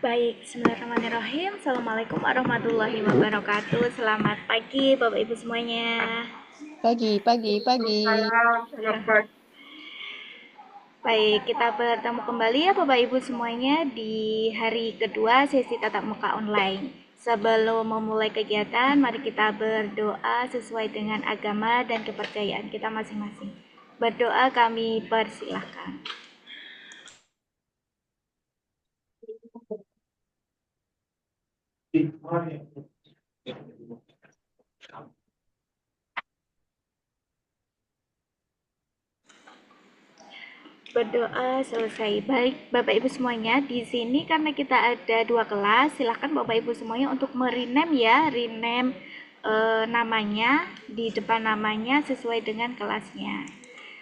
Baik, bismillahirrahmanirrahim. Assalamualaikum warahmatullahi wabarakatuh. Selamat pagi Bapak Ibu semuanya. Pagi, pagi, pagi. Baik, kita bertemu kembali ya Bapak Ibu semuanya di hari kedua sesi tatap muka online. Sebelum memulai kegiatan, mari kita berdoa sesuai dengan agama dan kepercayaan kita masing-masing. Berdoa kami persilahkan. Berdoa selesai. Baik, Bapak Ibu semuanya, di sini karena kita ada dua kelas, silahkan Bapak Ibu semuanya untuk merename ya, rename namanya di depan namanya sesuai dengan kelasnya.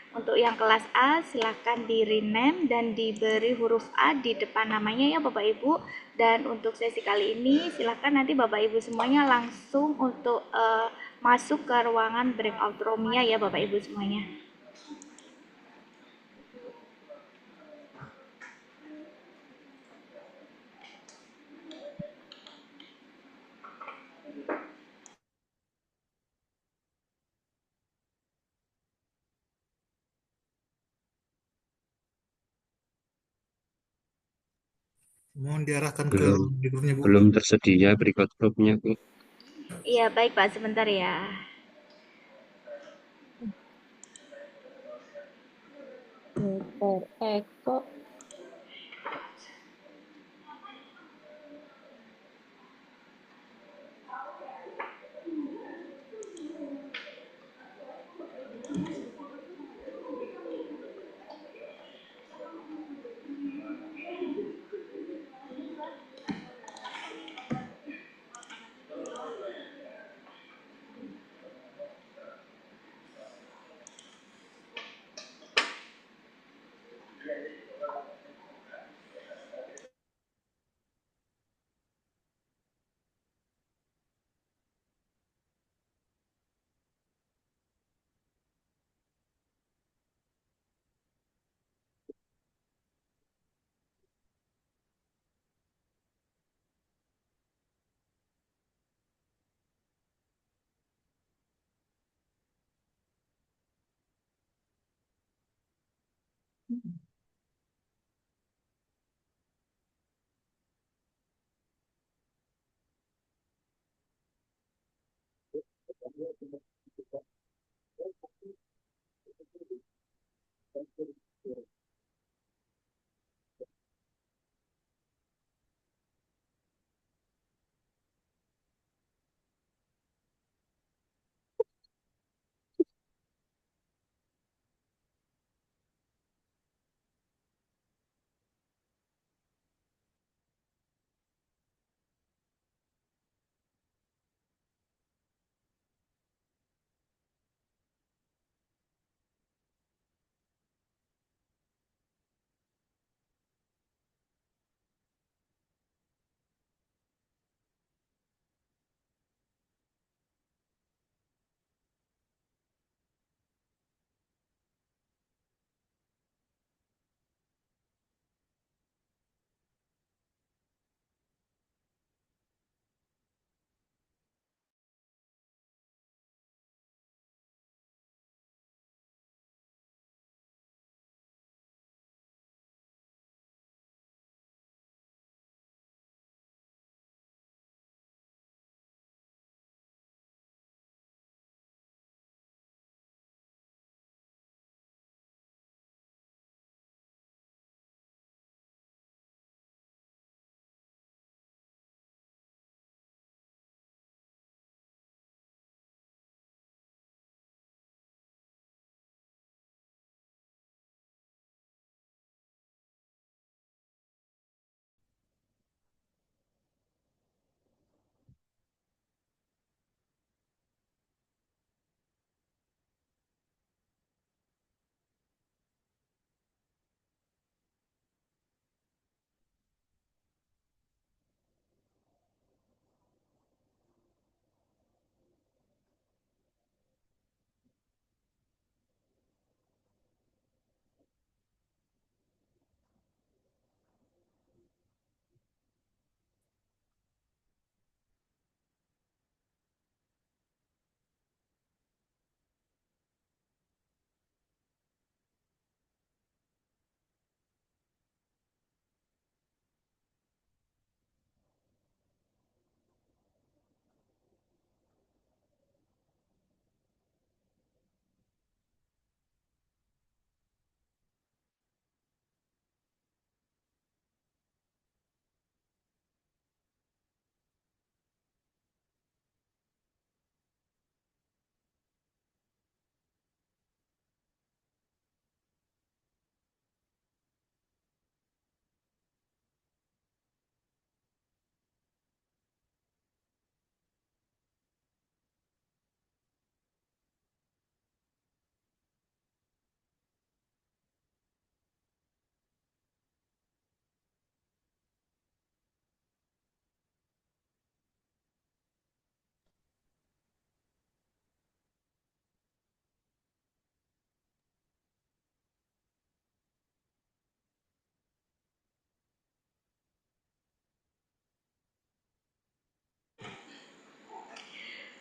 Untuk yang kelas A, silahkan di rename dan diberi huruf A di depan namanya ya Bapak Ibu. Dan untuk sesi kali ini, silahkan nanti Bapak Ibu semuanya langsung untuk masuk ke ruangan breakout room-nya ya Bapak Ibu semuanya. Mohon diarahkan ke Belum, ruang tidurnya, Bu. belum tersedia berikut grupnya, Bu. Iya, baik Pak, sebentar ya. Dokter Eko.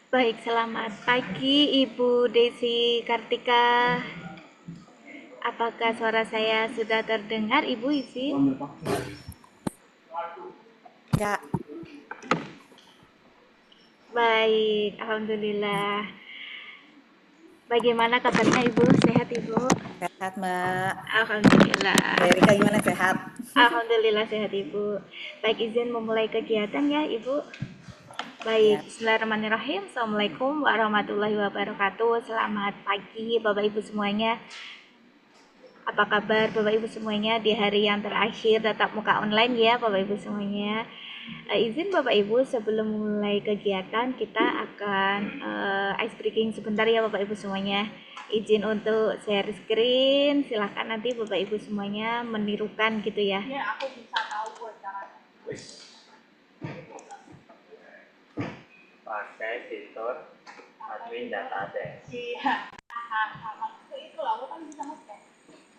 Baik, selamat pagi Ibu Desi Kartika. Apakah suara saya sudah terdengar, Ibu izin? Ya, Baik, alhamdulillah. Bagaimana kabarnya Ibu? Sehat Ibu? sehat Mbak. Alhamdulillah. Mbak Erika gimana sehat? Alhamdulillah sehat Ibu. Baik, izin memulai kegiatan ya Ibu. Ya, Baik, bismillahirrahmanirrahim. Assalamualaikum warahmatullahi wabarakatuh. Selamat pagi Bapak Ibu semuanya. Apa kabar Bapak Ibu semuanya di hari yang terakhir tatap muka online ya Bapak Ibu semuanya. Izin Bapak Ibu sebelum mulai kegiatan kita akan ice breaking sebentar ya Bapak Ibu semuanya. Izin untuk share screen, silahkan nanti Bapak Ibu semuanya menirukan gitu ya. Pakai fitur admin database.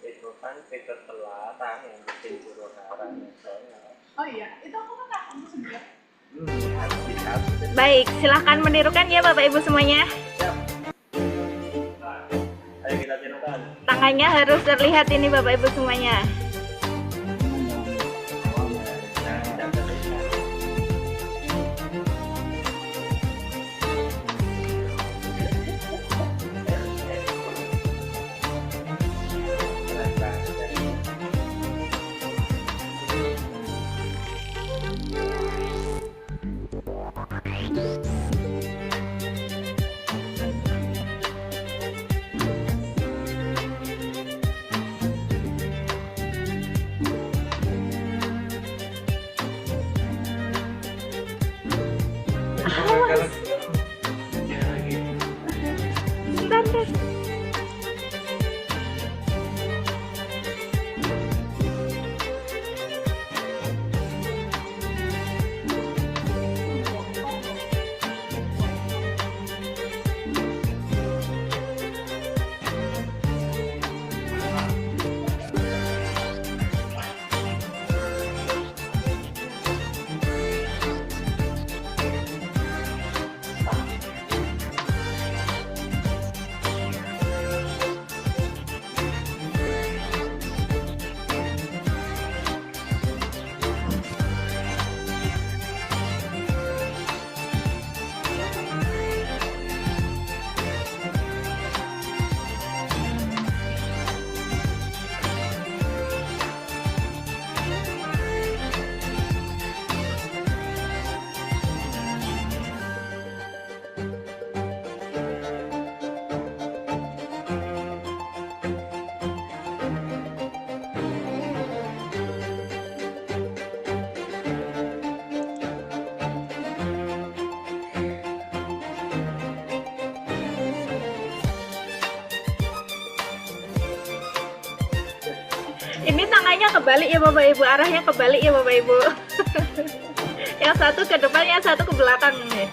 Itu kan fitur telatah yang bikin guru hara nasional. Harus dihapus. Baik, silahkan menirukan ya Bapak Ibu semuanya. Ayo kita tirukan. Tangannya harus terlihat ini Bapak Ibu semuanya. Nah, database. Standar. Ini tangannya kebalik ya Bapak Ibu, arahnya kebalik ya Bapak Ibu. Yang satu ke depan, yang satu ke belakang nih.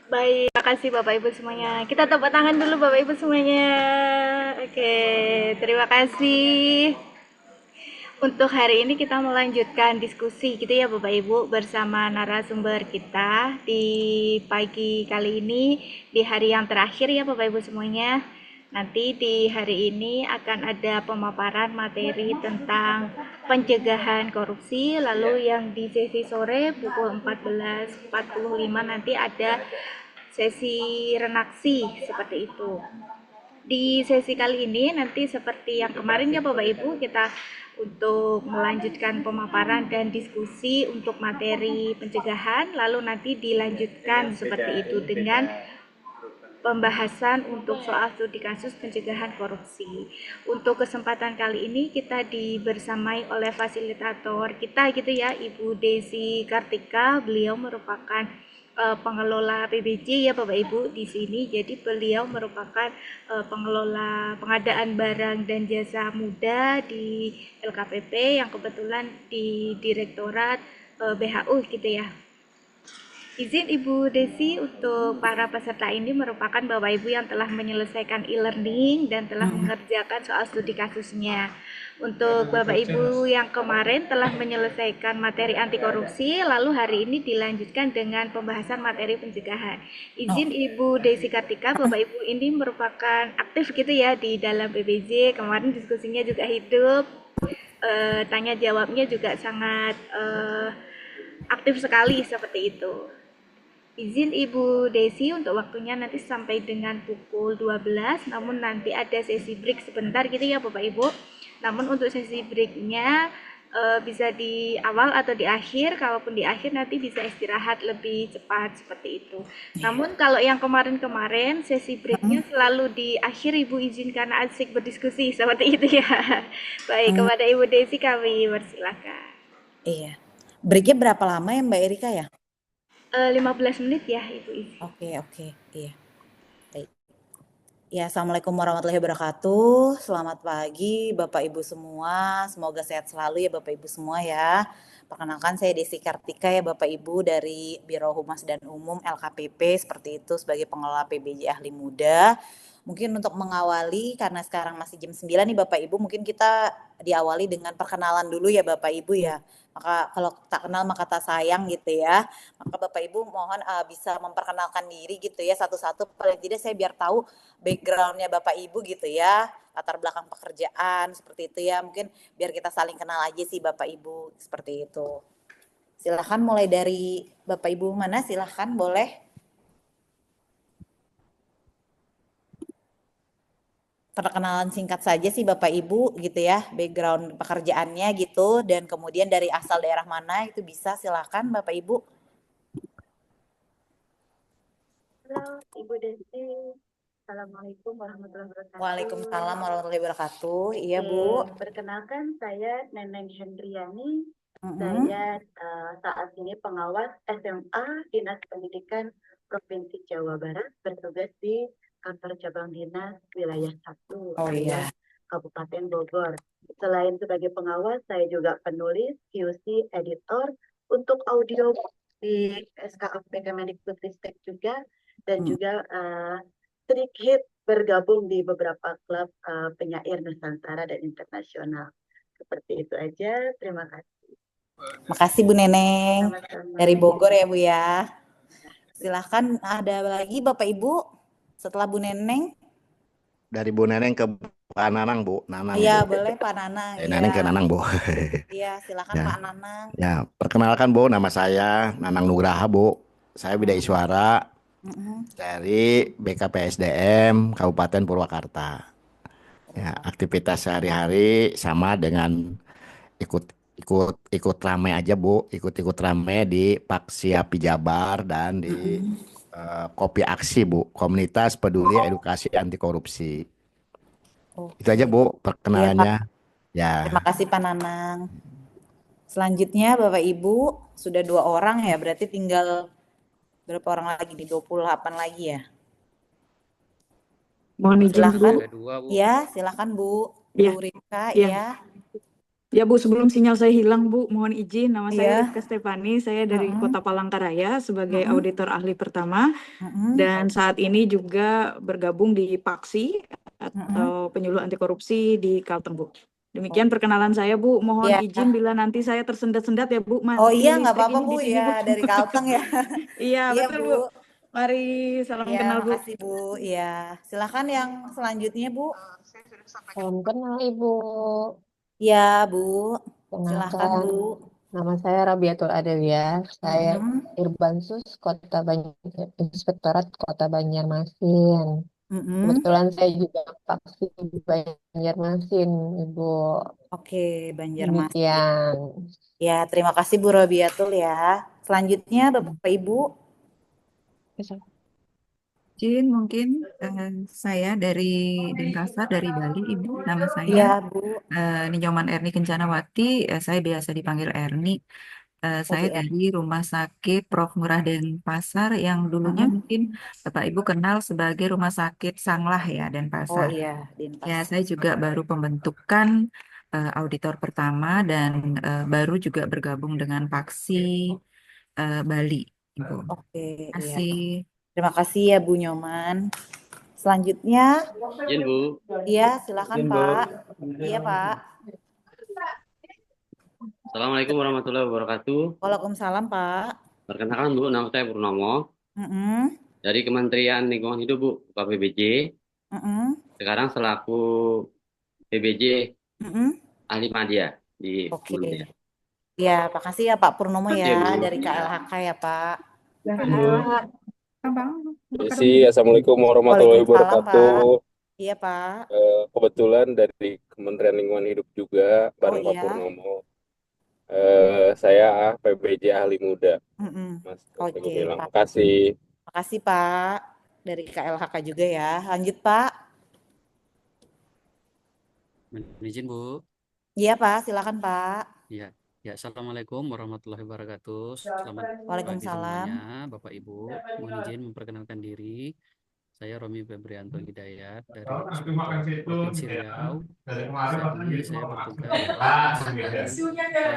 Baik, terima kasih Bapak Ibu semuanya. Kita tepuk tangan dulu Bapak Ibu semuanya. Oke, terima kasih. Untuk hari ini kita melanjutkan diskusi gitu ya Bapak Ibu bersama narasumber kita di pagi kali ini, di hari yang terakhir ya Bapak Ibu semuanya. Nanti di hari ini akan ada pemaparan materi tentang pencegahan korupsi, lalu yang di sesi sore pukul 14.45 nanti ada sesi renaksi seperti itu. Di sesi kali ini nanti seperti yang kemarin ya Bapak Ibu, kita untuk melanjutkan pemaparan dan diskusi untuk materi pencegahan, lalu nanti dilanjutkan seperti itu dengan pembahasan untuk soal studi kasus pencegahan korupsi. Untuk kesempatan kali ini kita dibersamai oleh fasilitator kita gitu ya, Ibu Desi Kartika. Beliau merupakan pengelola PBJ ya Bapak Ibu di sini. Jadi beliau merupakan pengelola pengadaan barang dan jasa muda di LKPP yang kebetulan di Direktorat BHU gitu ya. Izin Ibu Desi, untuk para peserta ini merupakan Bapak Ibu yang telah menyelesaikan e-learning dan telah mengerjakan soal studi kasusnya. Untuk Bapak Ibu yang kemarin telah menyelesaikan materi anti korupsi, lalu hari ini dilanjutkan dengan pembahasan materi pencegahan. Izin Ibu Desi Kartika, Bapak Ibu ini merupakan aktif gitu ya di dalam PBJ, kemarin diskusinya juga hidup, tanya jawabnya juga sangat aktif sekali seperti itu. Izin Ibu Desi untuk waktunya nanti sampai dengan pukul 12, namun nanti ada sesi break sebentar gitu ya Bapak Ibu. Namun untuk sesi breaknya bisa di awal atau di akhir, kalaupun di akhir nanti bisa istirahat lebih cepat seperti itu. Namun kalau yang kemarin-kemarin sesi breaknya selalu di akhir, Ibu izin karena asik berdiskusi seperti itu ya. Baik, kepada Ibu Desi kami persilakan. Iya. Breaknya berapa lama ya Mbak Erika ya? 15 menit ya Ibu izin. Oke. Iya. Baik. Ya, Assalamualaikum warahmatullahi wabarakatuh. Selamat pagi Bapak Ibu semua. Semoga sehat selalu ya Bapak Ibu semua ya. Perkenalkan saya Desi Kartika ya Bapak Ibu dari Biro Humas dan Umum LKPP seperti itu sebagai pengelola PBJ Ahli Muda. Mungkin untuk mengawali karena sekarang masih jam 9 nih Bapak Ibu, mungkin kita diawali dengan perkenalan dulu ya Bapak Ibu ya. Maka kalau tak kenal maka tak sayang gitu ya. Maka Bapak Ibu mohon bisa memperkenalkan diri gitu ya satu-satu, paling tidak saya biar tahu backgroundnya Bapak Ibu gitu ya, latar belakang pekerjaan seperti itu ya, mungkin biar kita saling kenal aja sih Bapak Ibu seperti itu. Silahkan mulai dari Bapak Ibu mana, silahkan boleh. Perkenalan singkat saja sih Bapak Ibu gitu ya, background pekerjaannya gitu, dan kemudian dari asal daerah mana itu bisa, silahkan Bapak Ibu. Halo Ibu Desi, Assalamualaikum warahmatullahi wabarakatuh. Waalaikumsalam warahmatullahi wabarakatuh. Iya Bu. Perkenalkan saya Neneng Hendriani. Mm-mm. Saya saat ini pengawas SMA Dinas Pendidikan Provinsi Jawa Barat, bertugas di kantor cabang dinas wilayah 1 Oh iya. Kabupaten Bogor. Selain sebagai pengawas, saya juga penulis, QC, editor untuk audio di SKAP Kemendikbudristek juga, dan juga sedikit bergabung di beberapa klub penyair Nusantara dan internasional. Seperti itu aja, terima kasih. Makasih Bu Neneng Sama-sama. dari Bogor ya Bu ya. Silahkan ada lagi Bapak Ibu setelah Bu Neneng. Dari Bu Neneng ke Pak Nanang, Bu. Nanang, Iya Bu. boleh Pak Nanang. Neneng ke Nanang, Bu. Iya silakan Ya. Pak Nanang. Ya, perkenalkan Bu, nama saya Nanang Nugraha, Bu. Saya bidai suara dari BKPSDM Kabupaten Purwakarta. Ya, aktivitas sehari-hari sama dengan ikut rame aja Bu, ikut rame di Paksia Pijabar dan di Kopi Aksi Bu, Komunitas Peduli Edukasi Anti Korupsi. Oke. Itu aja Bu perkenalannya. Ya. Terima kasih Pak Nanang. Selanjutnya Bapak Ibu sudah 2 orang ya, berarti tinggal berapa orang lagi nih? 28 lagi ya. Mohon izin Silakan. Bu. Ya, silakan Bu. Ya. Bu Rika, Ya. ya. Ya Bu, sebelum sinyal saya hilang Bu, mohon izin. Nama saya Iya. Rifka Stefani, saya dari Kota Palangkaraya sebagai auditor ahli pertama. Dan saat ini juga bergabung di Paksi atau penyuluh anti korupsi di Kalteng Bu. Demikian perkenalan saya Bu, mohon Ya. izin bila nanti saya tersendat-sendat ya Bu. Oh iya, nggak listrik apa-apa ini Bu di sini, ya, dari Kalteng ya. Iya, Iya, betul Bu. Mari salam Ya, kenal Bu. makasih Bu. Ya, silakan yang selanjutnya Bu. Salam kenal Ibu. Ya Bu, silakan Kenalkan, Bu. nama saya Rabiatul Adelia. Saya Irbansus Inspektorat Kota Banjarmasin. Mm-mm. Kebetulan saya juga faksi di Banjarmasin, Ibu. Oke, Banjarmasin. Demikian. Ya, terima kasih Bu Robiatul ya. Selanjutnya Bapak Ibu. Izin mungkin saya dari Denpasar, dari Bali, Ibu. Nama saya Iya, Bu. Ninyoman Erni Kencanawati. Saya biasa dipanggil Erni. Saya Oke, dari Rumah Sakit Prof. Ngurah Denpasar yang dulunya mungkin Bapak Ibu kenal sebagai Rumah Sakit Sanglah ya, Oh Denpasar. iya, Ya, Denpasar. saya juga baru pembentukan auditor pertama dan baru juga bergabung dengan Paksi Bali, Ibu. Oke, Terima iya. kasih. Terima kasih ya Bu Nyoman. Selanjutnya, Izin Bu. iya silakan Izin, Bu. Pak. Iya Pak. Assalamualaikum warahmatullahi wabarakatuh. Waalaikumsalam Pak. Perkenalkan Bu, nama saya Purnomo Mm-mm. dari Kementerian Lingkungan Hidup Bu, KPBJ. Mm-mm. Sekarang selaku PBJ Mm-mm. ahli media di Oke. Kementerian. Ya, makasih ya Pak Purnomo Makasih ya ya, Bu. dari KLHK ya Pak. Isi, Assalamualaikum warahmatullahi Waalaikumsalam Pak. wabarakatuh. Iya Pak. Kebetulan dari Kementerian Lingkungan Hidup juga, bareng Pak iya. Purnomo. Saya PBJ ahli muda, Mm-mm. Mas. Oke Bilang Pak. makasih. Makasih Pak. Dari KLHK juga ya. Lanjut Pak. Izin Bu. Iya Pak, silakan Pak. Ya, Assalamualaikum warahmatullahi wabarakatuh. Selamat pagi Waalaikumsalam. semuanya, Bapak Ibu. Mohon izin memperkenalkan diri. Saya Romi Febrianto Hidayat dari Provinsi Riau. Saat ini saya bertugas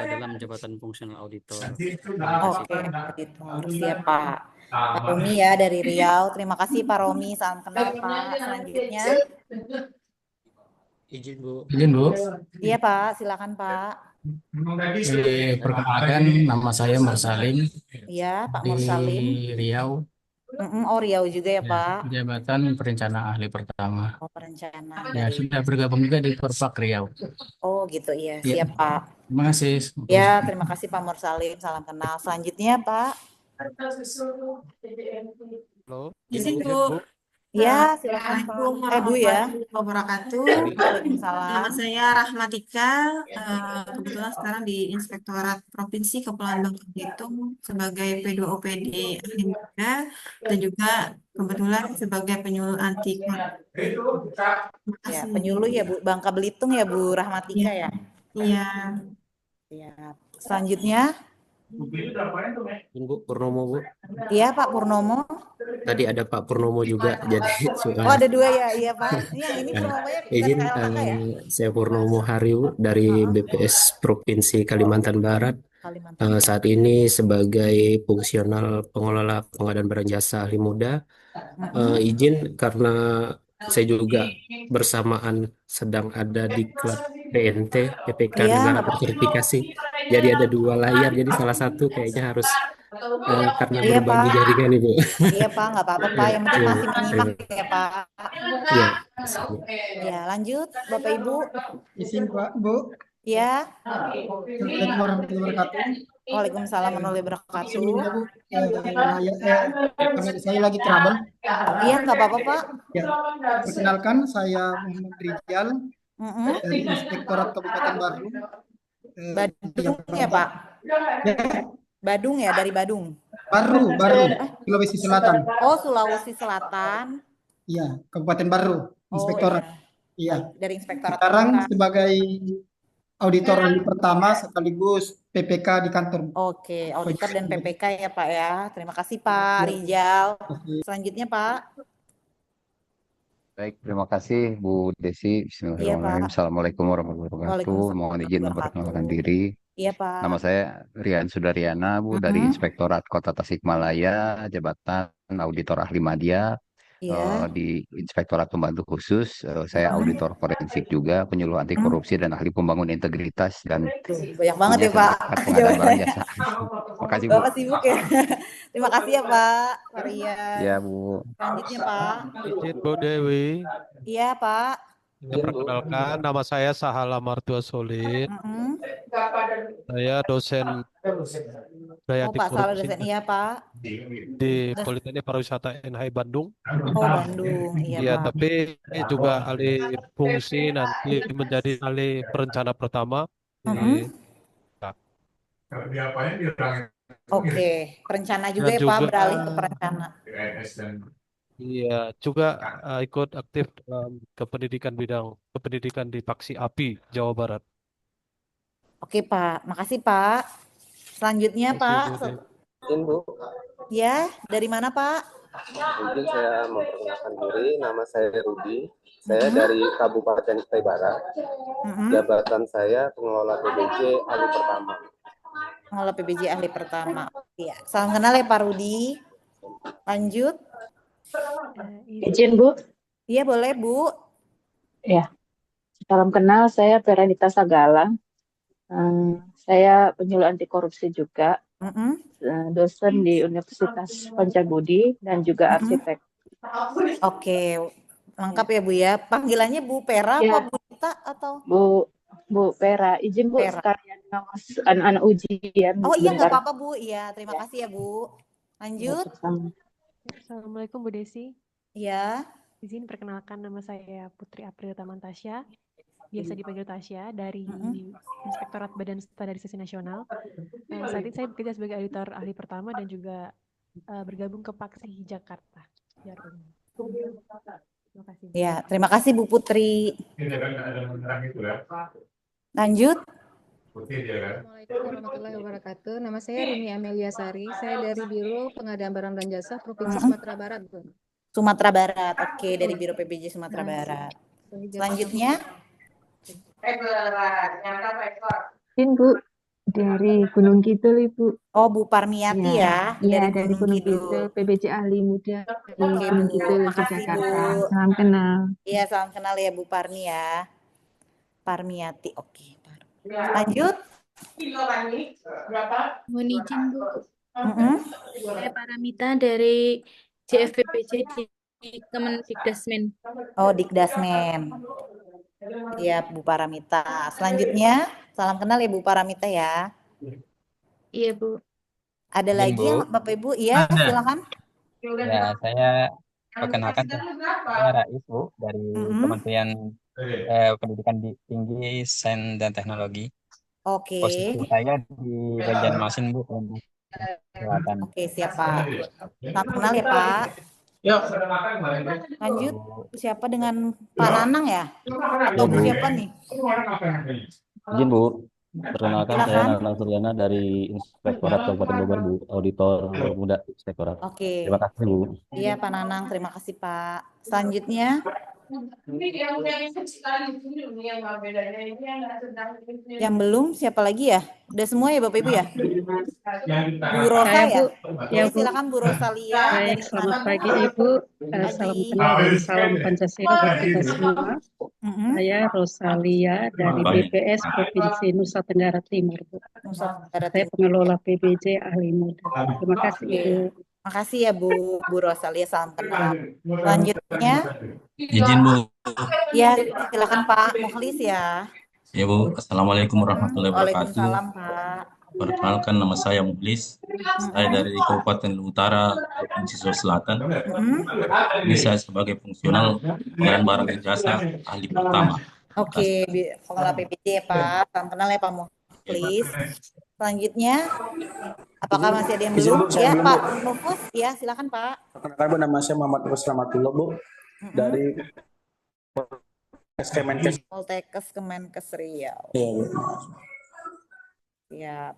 dalam jabatan fungsional auditor. Oke, auditor. Siap Pak. Pak Romi ya dari Riau. Terima kasih Pak Romi. Salam kenal Pak. Selanjutnya. Izin Bu. Izin Bu. Iya Pak, silakan Pak. Perkenalkan, nama saya Mursalim Iya Pak di Mursalim. Riau, Oh Riau juga ya Pak. jabatan perencana ahli pertama. Oh perencana Ya, dari. sudah bergabung juga di Perpak Riau. Oh gitu iya. Ya. Siap Pak. Terima kasih. Ya terima kasih Pak Mursalim. Salam kenal. Selanjutnya Pak. Halo. Izin Bu. Ya silakan Assalamualaikum Pak. Bu ya. warahmatullahi wabarakatuh. Waalaikumsalam. Nama saya Rahmatika, kebetulan sekarang di Inspektorat Provinsi Kepulauan Bangka Belitung sebagai P2OPD ahli muda dan juga kebetulan sebagai penyuluh anti korupsi. Ya, penyuluh ya Bu, Bangka Belitung ya Bu Rahmatika ya. Iya. Siap. Selanjutnya. Bu Purnomo Bu. Iya Pak Purnomo. Tadi ada Pak Purnomo juga, jadi Oh ada dua ya, iya Pak. Ini Purnomonya izin KLHK ya. saya Purnomo Hariu dari BPS Provinsi Kalimantan Barat. Saat ini sebagai fungsional pengelola pengadaan barang jasa ahli muda. Izin karena saya juga bersamaan sedang ada di klub PNT PPK Negara Bersertifikasi. Jadi ada dua layar, jadi salah satu kayaknya harus karena Iya, berbagi Pak. jaringan Ibu. Iya Pak, nggak apa-apa Pak. Yang penting masih menyimak ya Pak. Iya. Ya lanjut Bapak Ibu. Izin Pak, Bu. Ya. Assalamualaikum warahmatullahi wabarakatuh. Waalaikumsalam warahmatullahi wabarakatuh. Sebelumnya Bu, karena saya lagi trouble. Iya nggak apa-apa Pak. Ya, perkenalkan saya Muhammad Rijal dari Inspektorat Kabupaten Badung. Badung ya Pak. Badung ya, dari Badung. Baru, Sulawesi Selatan. Oh Sulawesi Selatan. Iya, Kabupaten Baru, Inspektorat. Iya. Dari Inspektorat. Sekarang sebagai auditor ahli pertama sekaligus PPK di kantor. Oke, auditor dan PPK ya Pak ya. Terima kasih Pak Rijal. Selanjutnya Pak. Baik, terima kasih Bu Desi. Bismillahirrahmanirrahim. Assalamualaikum warahmatullahi wabarakatuh. Mohon izin memperkenalkan diri. Iya Pak. Nama saya Rian Sudaryana, Bu, dari Inspektorat Kota Tasikmalaya, jabatan auditor ahli media. Di Inspektorat Pembantu Khusus, saya auditor forensik juga, penyuluh anti korupsi dan ahli pembangun integritas dan banyak banget ya Pak. Pengadaan barang jasa. Makasih Bu. Bapak sibuk ya. Terima kasih ya Pak Rian. Ya Bu. Selanjutnya Pak. Bu Dewi. Iya Pak. Ya, perkenalkan, nama saya Sahala Martua Solid. Saya dosen budaya Oh, anti Pak Salah korupsi dosen. Iya, Pak. di Dos- Politeknik Pariwisata NHI Bandung. Oh, Bandung. Iya, Iya, Pak. tapi juga alih fungsi nanti menjadi alih perencana pertama di Oke, perencana juga dan ya, Pak, juga beralih ke perencana. iya juga ikut aktif dalam kependidikan di Paksi API Jawa Barat. Oke, Pak. Makasih, Pak. Selanjutnya, Terima kasih, Pak. Bu De. Izin Bu, Ya, dari mana, Pak? izin saya memperkenalkan diri. Nama saya Rudi. Saya dari Kabupaten Kutai Barat. Jabatan saya pengelola PBJ ahli pertama. Pengelola PBJ ahli pertama. Iya. Salam kenal ya, Pak Rudi. Lanjut. Izin Bu, Iya, boleh, Bu. ya. Salam kenal, saya Feranita Sagala. Saya penyuluh anti korupsi juga, dosen di Universitas Pancabudi dan juga arsitek. Oke, lengkap ya, Bu ya. Panggilannya Bu Pera Ya. apa Bu Rita atau Bu Pera, izin Bu Pera? sekalian ngawas anak-anak ujian. Oh iya, nggak sebentar. apa-apa, Bu. Iya, terima kasih ya, Bu. Lanjut. Assalamualaikum Bu Desi. Iya. Izin perkenalkan, nama saya Putri April Tamantasya, biasa dipanggil Tasya, dari Inspektorat Badan Standarisasi Nasional. Saat ini saya bekerja sebagai auditor ahli pertama dan juga bergabung ke Paksi Jakarta. Terima kasih. Ya, terima kasih Bu Putri. Lanjut. Assalamualaikum warahmatullahi wabarakatuh. Nama saya Rini Amelia Sari. Saya dari Biro Pengadaan Barang dan Jasa Provinsi Sumatera Barat, Bu. Sumatera Barat. Oke, dari Biro PBJ Sumatera Barat. Selanjutnya. Izin Bu, dari Gunung Kidul Ibu. Oh, Bu Parmiati ya. Iya, dari Gunung Kidul, PBJ Ahli Muda dari Gunung Kidul, Yogyakarta. Salam kenal. Iya, salam kenal ya Bu Parmi ya. Parmiati, oke. Lanjut. Mohon izin Bu. Saya Paramita dari JFPBJ di Kemendikdasmen. Oh, Dikdasmen. Iya, Bu Paramita. Selanjutnya, salam kenal ya Bu Paramita ya. Iya, Bu. Ada lagi yang Bapak Ibu? Iya, silakan. Ya, saya perkenalkan saya Rais Bu dari Kementerian Pendidikan Tinggi, Sains dan Teknologi. Oke. Posisi saya di bagian mesin Bu. Selatan. Oke, siap Pak. Salam kenal ya Pak. Lanjut, siapa dengan Pak Nanang ya? Atau Bu siapa nih? Izin Bu, perkenalkan saya Nanang Suryana dari Inspektorat Kabupaten Bogor Bu, Auditor Muda Inspektorat. Oke. Terima kasih Bu. Iya Pak Nanang, terima kasih Pak. Selanjutnya. Yang belum siapa lagi ya? Udah semua ya Bapak Ibu ya? Bu Rosa ya? Ya, Oke, silakan Bu Rosalia. Baik, selamat pagi Ibu. Salam kenal dan salam Pancasila untuk kita semua. Saya Rosalia dari BPS Provinsi Nusa Tenggara Timur, Bu. Saya pengelola PBJ Ahli Muda. Terima kasih Ibu. Makasih ya Bu Rosalia, salam kenal. Selanjutnya. Izin Bu. Ya, silakan Pak Mukhlis ya. Ya Bu, Assalamualaikum warahmatullahi wabarakatuh. Waalaikumsalam Pak. Perkenalkan, nama saya Mukhlis. Saya dari Kabupaten Utara, Provinsi Sulawesi Selatan. Ini saya sebagai fungsional pengadaan barang dan jasa ahli pertama. Oke, pengelola PBJ ya Pak. Salam kenal ya Pak Mukhlis. Selanjutnya, apakah masih ada yang belum? Ya Pak Nufus, ya silakan Pak. Perkenalkan Bu, nama saya Muhammad Nufus Rahmatullah Bu, dari Kemenkes. Poltekkes Kemenkes Riau. Iya Bu. Siap.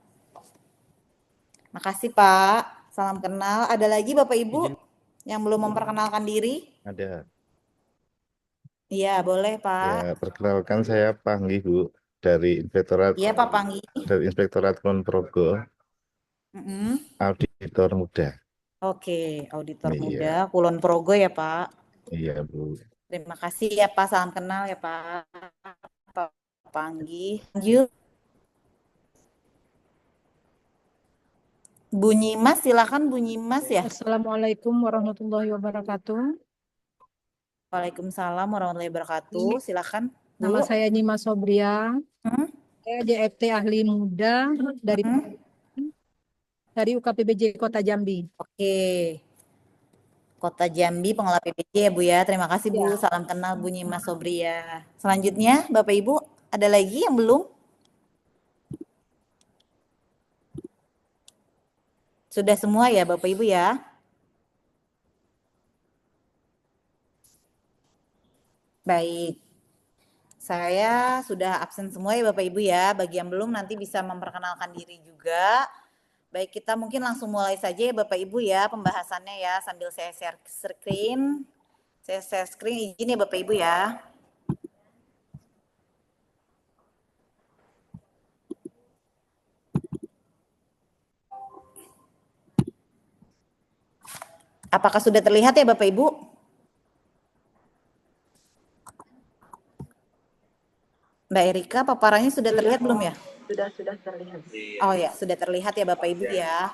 Makasih Pak. Salam kenal. Ada lagi Bapak Ibu yang belum memperkenalkan diri? Ada. Iya, boleh Pak. Ya, perkenalkan saya Panggi Bu dari Inspektorat. Iya Pak Panggi. Dari Inspektorat Kulon Progo. Auditor Muda. Oke, Auditor Iya. Muda Kulon Progo ya Pak. Iya Bu. Terima kasih ya Pak. Salam kenal ya Pak. Pak Panggi. Lanjut. Bu Nyimas, silakan Bu Nyimas ya. Assalamualaikum warahmatullahi wabarakatuh. Waalaikumsalam warahmatullahi wabarakatuh. Silakan, Nama Bu. saya Nima Sobria. Saya JFT ahli muda dari UKPBJ Kota Jambi. Oke. Kota Jambi, pengelola PBJ ya Bu ya. Terima kasih Bu. Ya. Salam kenal Bu Nyimas Sobria. Selanjutnya Bapak Ibu, ada lagi yang belum? Sudah semua ya Bapak Ibu ya? Baik. Saya sudah absen semua ya Bapak Ibu ya. Bagi yang belum nanti bisa memperkenalkan diri juga. Baik, kita mungkin langsung mulai saja ya Bapak Ibu ya pembahasannya ya, sambil saya share screen. Saya share screen, izin ya Bapak Ibu ya. Apakah sudah terlihat ya Bapak Ibu? Mbak Erika, paparannya sudah terlihat belum ya? Sudah terlihat. Oh ya, sudah terlihat ya Bapak Ibu ya.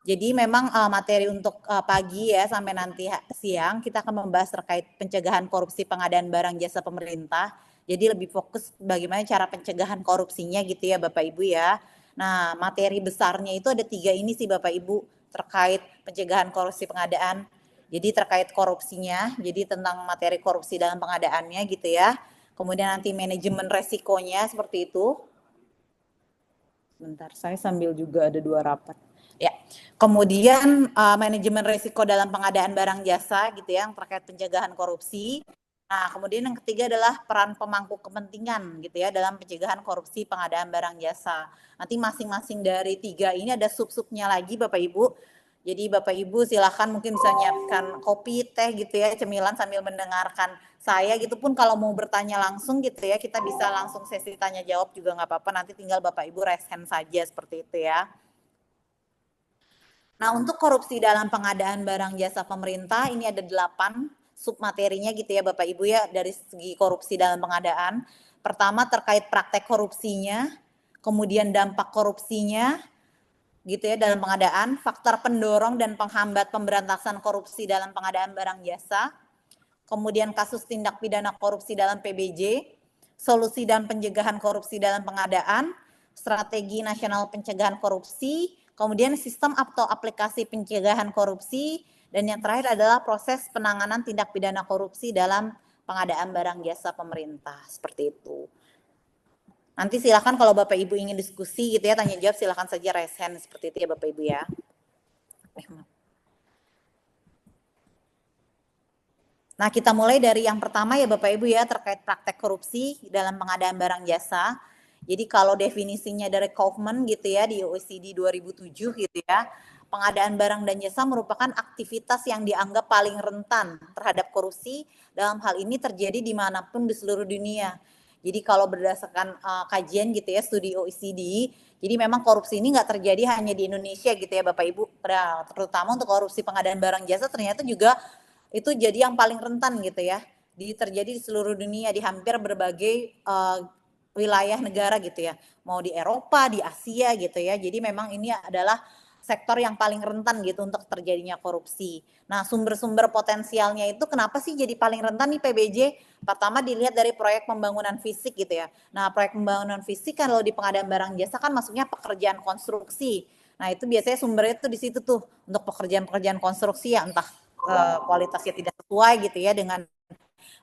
Jadi memang materi untuk pagi ya sampai nanti siang kita akan membahas terkait pencegahan korupsi pengadaan barang jasa pemerintah. Jadi lebih fokus bagaimana cara pencegahan korupsinya gitu ya Bapak Ibu ya. Nah, materi besarnya itu ada 3 ini sih Bapak Ibu terkait pencegahan korupsi pengadaan. Jadi terkait korupsinya, jadi tentang materi korupsi dalam pengadaannya gitu ya. Kemudian nanti manajemen resikonya seperti itu. Bentar, saya sambil juga ada 2 rapat. Ya, kemudian manajemen risiko dalam pengadaan barang jasa gitu ya, yang terkait pencegahan korupsi. Nah, kemudian yang ketiga adalah peran pemangku kepentingan gitu ya dalam pencegahan korupsi pengadaan barang jasa. Nanti masing-masing dari 3 ini ada sub-subnya lagi Bapak Ibu. Jadi Bapak Ibu silakan mungkin bisa nyiapkan kopi, teh gitu ya, cemilan sambil mendengarkan saya gitu pun kalau mau bertanya langsung gitu ya, kita bisa langsung sesi tanya jawab juga nggak apa-apa, nanti tinggal Bapak Ibu raise hand saja seperti itu ya. Nah, untuk korupsi dalam pengadaan barang jasa pemerintah ini ada 8 submaterinya gitu ya Bapak Ibu ya dari segi korupsi dalam pengadaan. Pertama terkait praktek korupsinya, kemudian dampak korupsinya gitu ya dalam pengadaan, faktor pendorong dan penghambat pemberantasan korupsi dalam pengadaan barang jasa, kemudian kasus tindak pidana korupsi dalam PBJ, solusi dan pencegahan korupsi dalam pengadaan, strategi nasional pencegahan korupsi, kemudian sistem atau aplikasi pencegahan korupsi, dan yang terakhir adalah proses penanganan tindak pidana korupsi dalam pengadaan barang jasa pemerintah, seperti itu. Nanti silakan kalau Bapak Ibu ingin diskusi gitu ya, tanya jawab silakan saja raise hand seperti itu ya Bapak Ibu ya. Nah, kita mulai dari yang pertama ya Bapak Ibu ya terkait praktek korupsi dalam pengadaan barang jasa. Jadi kalau definisinya dari Kaufman gitu ya di OECD 2007 gitu ya, pengadaan barang dan jasa merupakan aktivitas yang dianggap paling rentan terhadap korupsi. Dalam hal ini terjadi dimanapun di seluruh dunia. Jadi kalau berdasarkan kajian gitu ya, studi OECD, jadi memang korupsi ini nggak terjadi hanya di Indonesia gitu ya Bapak Ibu, terutama untuk korupsi pengadaan barang jasa ternyata juga itu jadi yang paling rentan gitu ya, terjadi di seluruh dunia, di hampir berbagai wilayah negara gitu ya, mau di Eropa, di Asia gitu ya, jadi memang ini adalah sektor yang paling rentan gitu untuk terjadinya korupsi. Nah, sumber-sumber potensialnya itu kenapa sih jadi paling rentan nih PBJ? Pertama dilihat dari proyek pembangunan fisik gitu ya. Nah, proyek pembangunan fisik kan kalau di pengadaan barang jasa kan maksudnya pekerjaan konstruksi. Nah, itu biasanya sumbernya tuh di situ tuh untuk pekerjaan-pekerjaan konstruksi ya entah kualitasnya tidak sesuai gitu ya dengan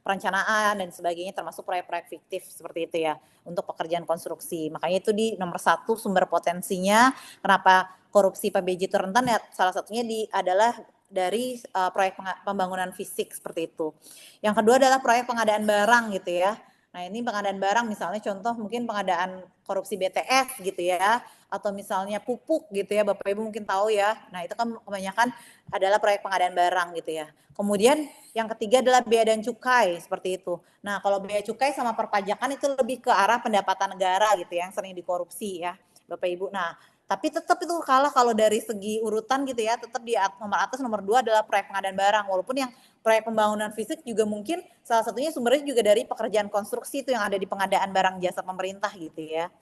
perencanaan dan sebagainya, termasuk proyek-proyek fiktif seperti itu ya untuk pekerjaan konstruksi. Makanya itu di nomor 1 sumber potensinya kenapa korupsi PBJ itu rentan ya, salah satunya adalah dari proyek pembangunan fisik seperti itu. Yang kedua adalah proyek pengadaan barang gitu ya. Nah, ini pengadaan barang misalnya contoh mungkin pengadaan korupsi BTS gitu ya, atau misalnya pupuk gitu ya, Bapak Ibu mungkin tahu ya. Nah, itu kan kebanyakan adalah proyek pengadaan barang gitu ya. Kemudian yang ketiga adalah bea dan cukai seperti itu. Nah, kalau bea cukai sama perpajakan itu lebih ke arah pendapatan negara gitu ya, yang sering dikorupsi ya, Bapak Ibu. Nah, tapi tetap itu kalah kalau dari segi urutan gitu ya, tetap di nomor atas, nomor 2 adalah proyek pengadaan barang. Walaupun yang proyek pembangunan fisik juga mungkin salah satunya sumbernya juga dari pekerjaan konstruksi itu yang ada di pengadaan barang jasa pemerintah gitu ya.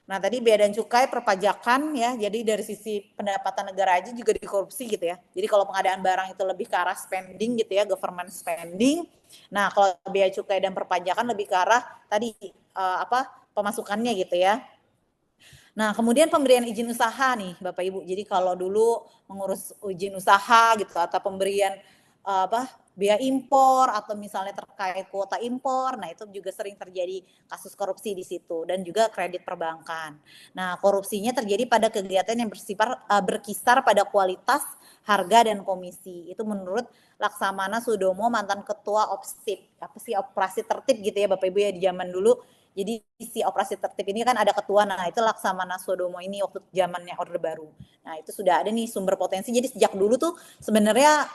Nah, tadi bea dan cukai perpajakan ya, jadi dari sisi pendapatan negara aja juga dikorupsi gitu ya. Jadi kalau pengadaan barang itu lebih ke arah spending gitu ya, government spending. Nah, kalau bea cukai dan perpajakan lebih ke arah tadi pemasukannya gitu ya. Nah, kemudian pemberian izin usaha nih, Bapak Ibu. Jadi kalau dulu mengurus izin usaha gitu atau pemberian bea impor atau misalnya terkait kuota impor, nah itu juga sering terjadi kasus korupsi di situ dan juga kredit perbankan. Nah, korupsinya terjadi pada kegiatan yang berkisar pada kualitas, harga dan komisi. Itu menurut Laksamana Sudomo, mantan ketua OPSTIP, operasi tertib gitu ya Bapak Ibu ya di zaman dulu. Jadi si operasi tertib ini kan ada ketua, nah itu Laksamana Sudomo ini waktu zamannya Orde Baru. Nah itu sudah ada nih sumber potensi. Jadi sejak dulu tuh sebenarnya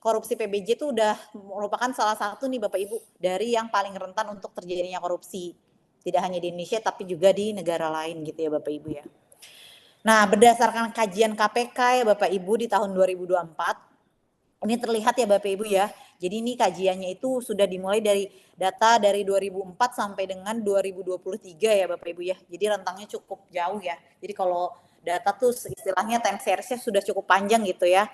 korupsi PBJ itu udah merupakan salah satu nih Bapak Ibu dari yang paling rentan untuk terjadinya korupsi. Tidak hanya di Indonesia tapi juga di negara lain gitu ya Bapak Ibu ya. Nah berdasarkan kajian KPK ya Bapak Ibu di tahun 2024, ini terlihat ya Bapak Ibu ya. Jadi ini kajiannya itu sudah dimulai dari data dari 2004 sampai dengan 2023 ya Bapak Ibu ya. Jadi rentangnya cukup jauh ya. Jadi kalau data tuh istilahnya time series-nya sudah cukup panjang gitu ya.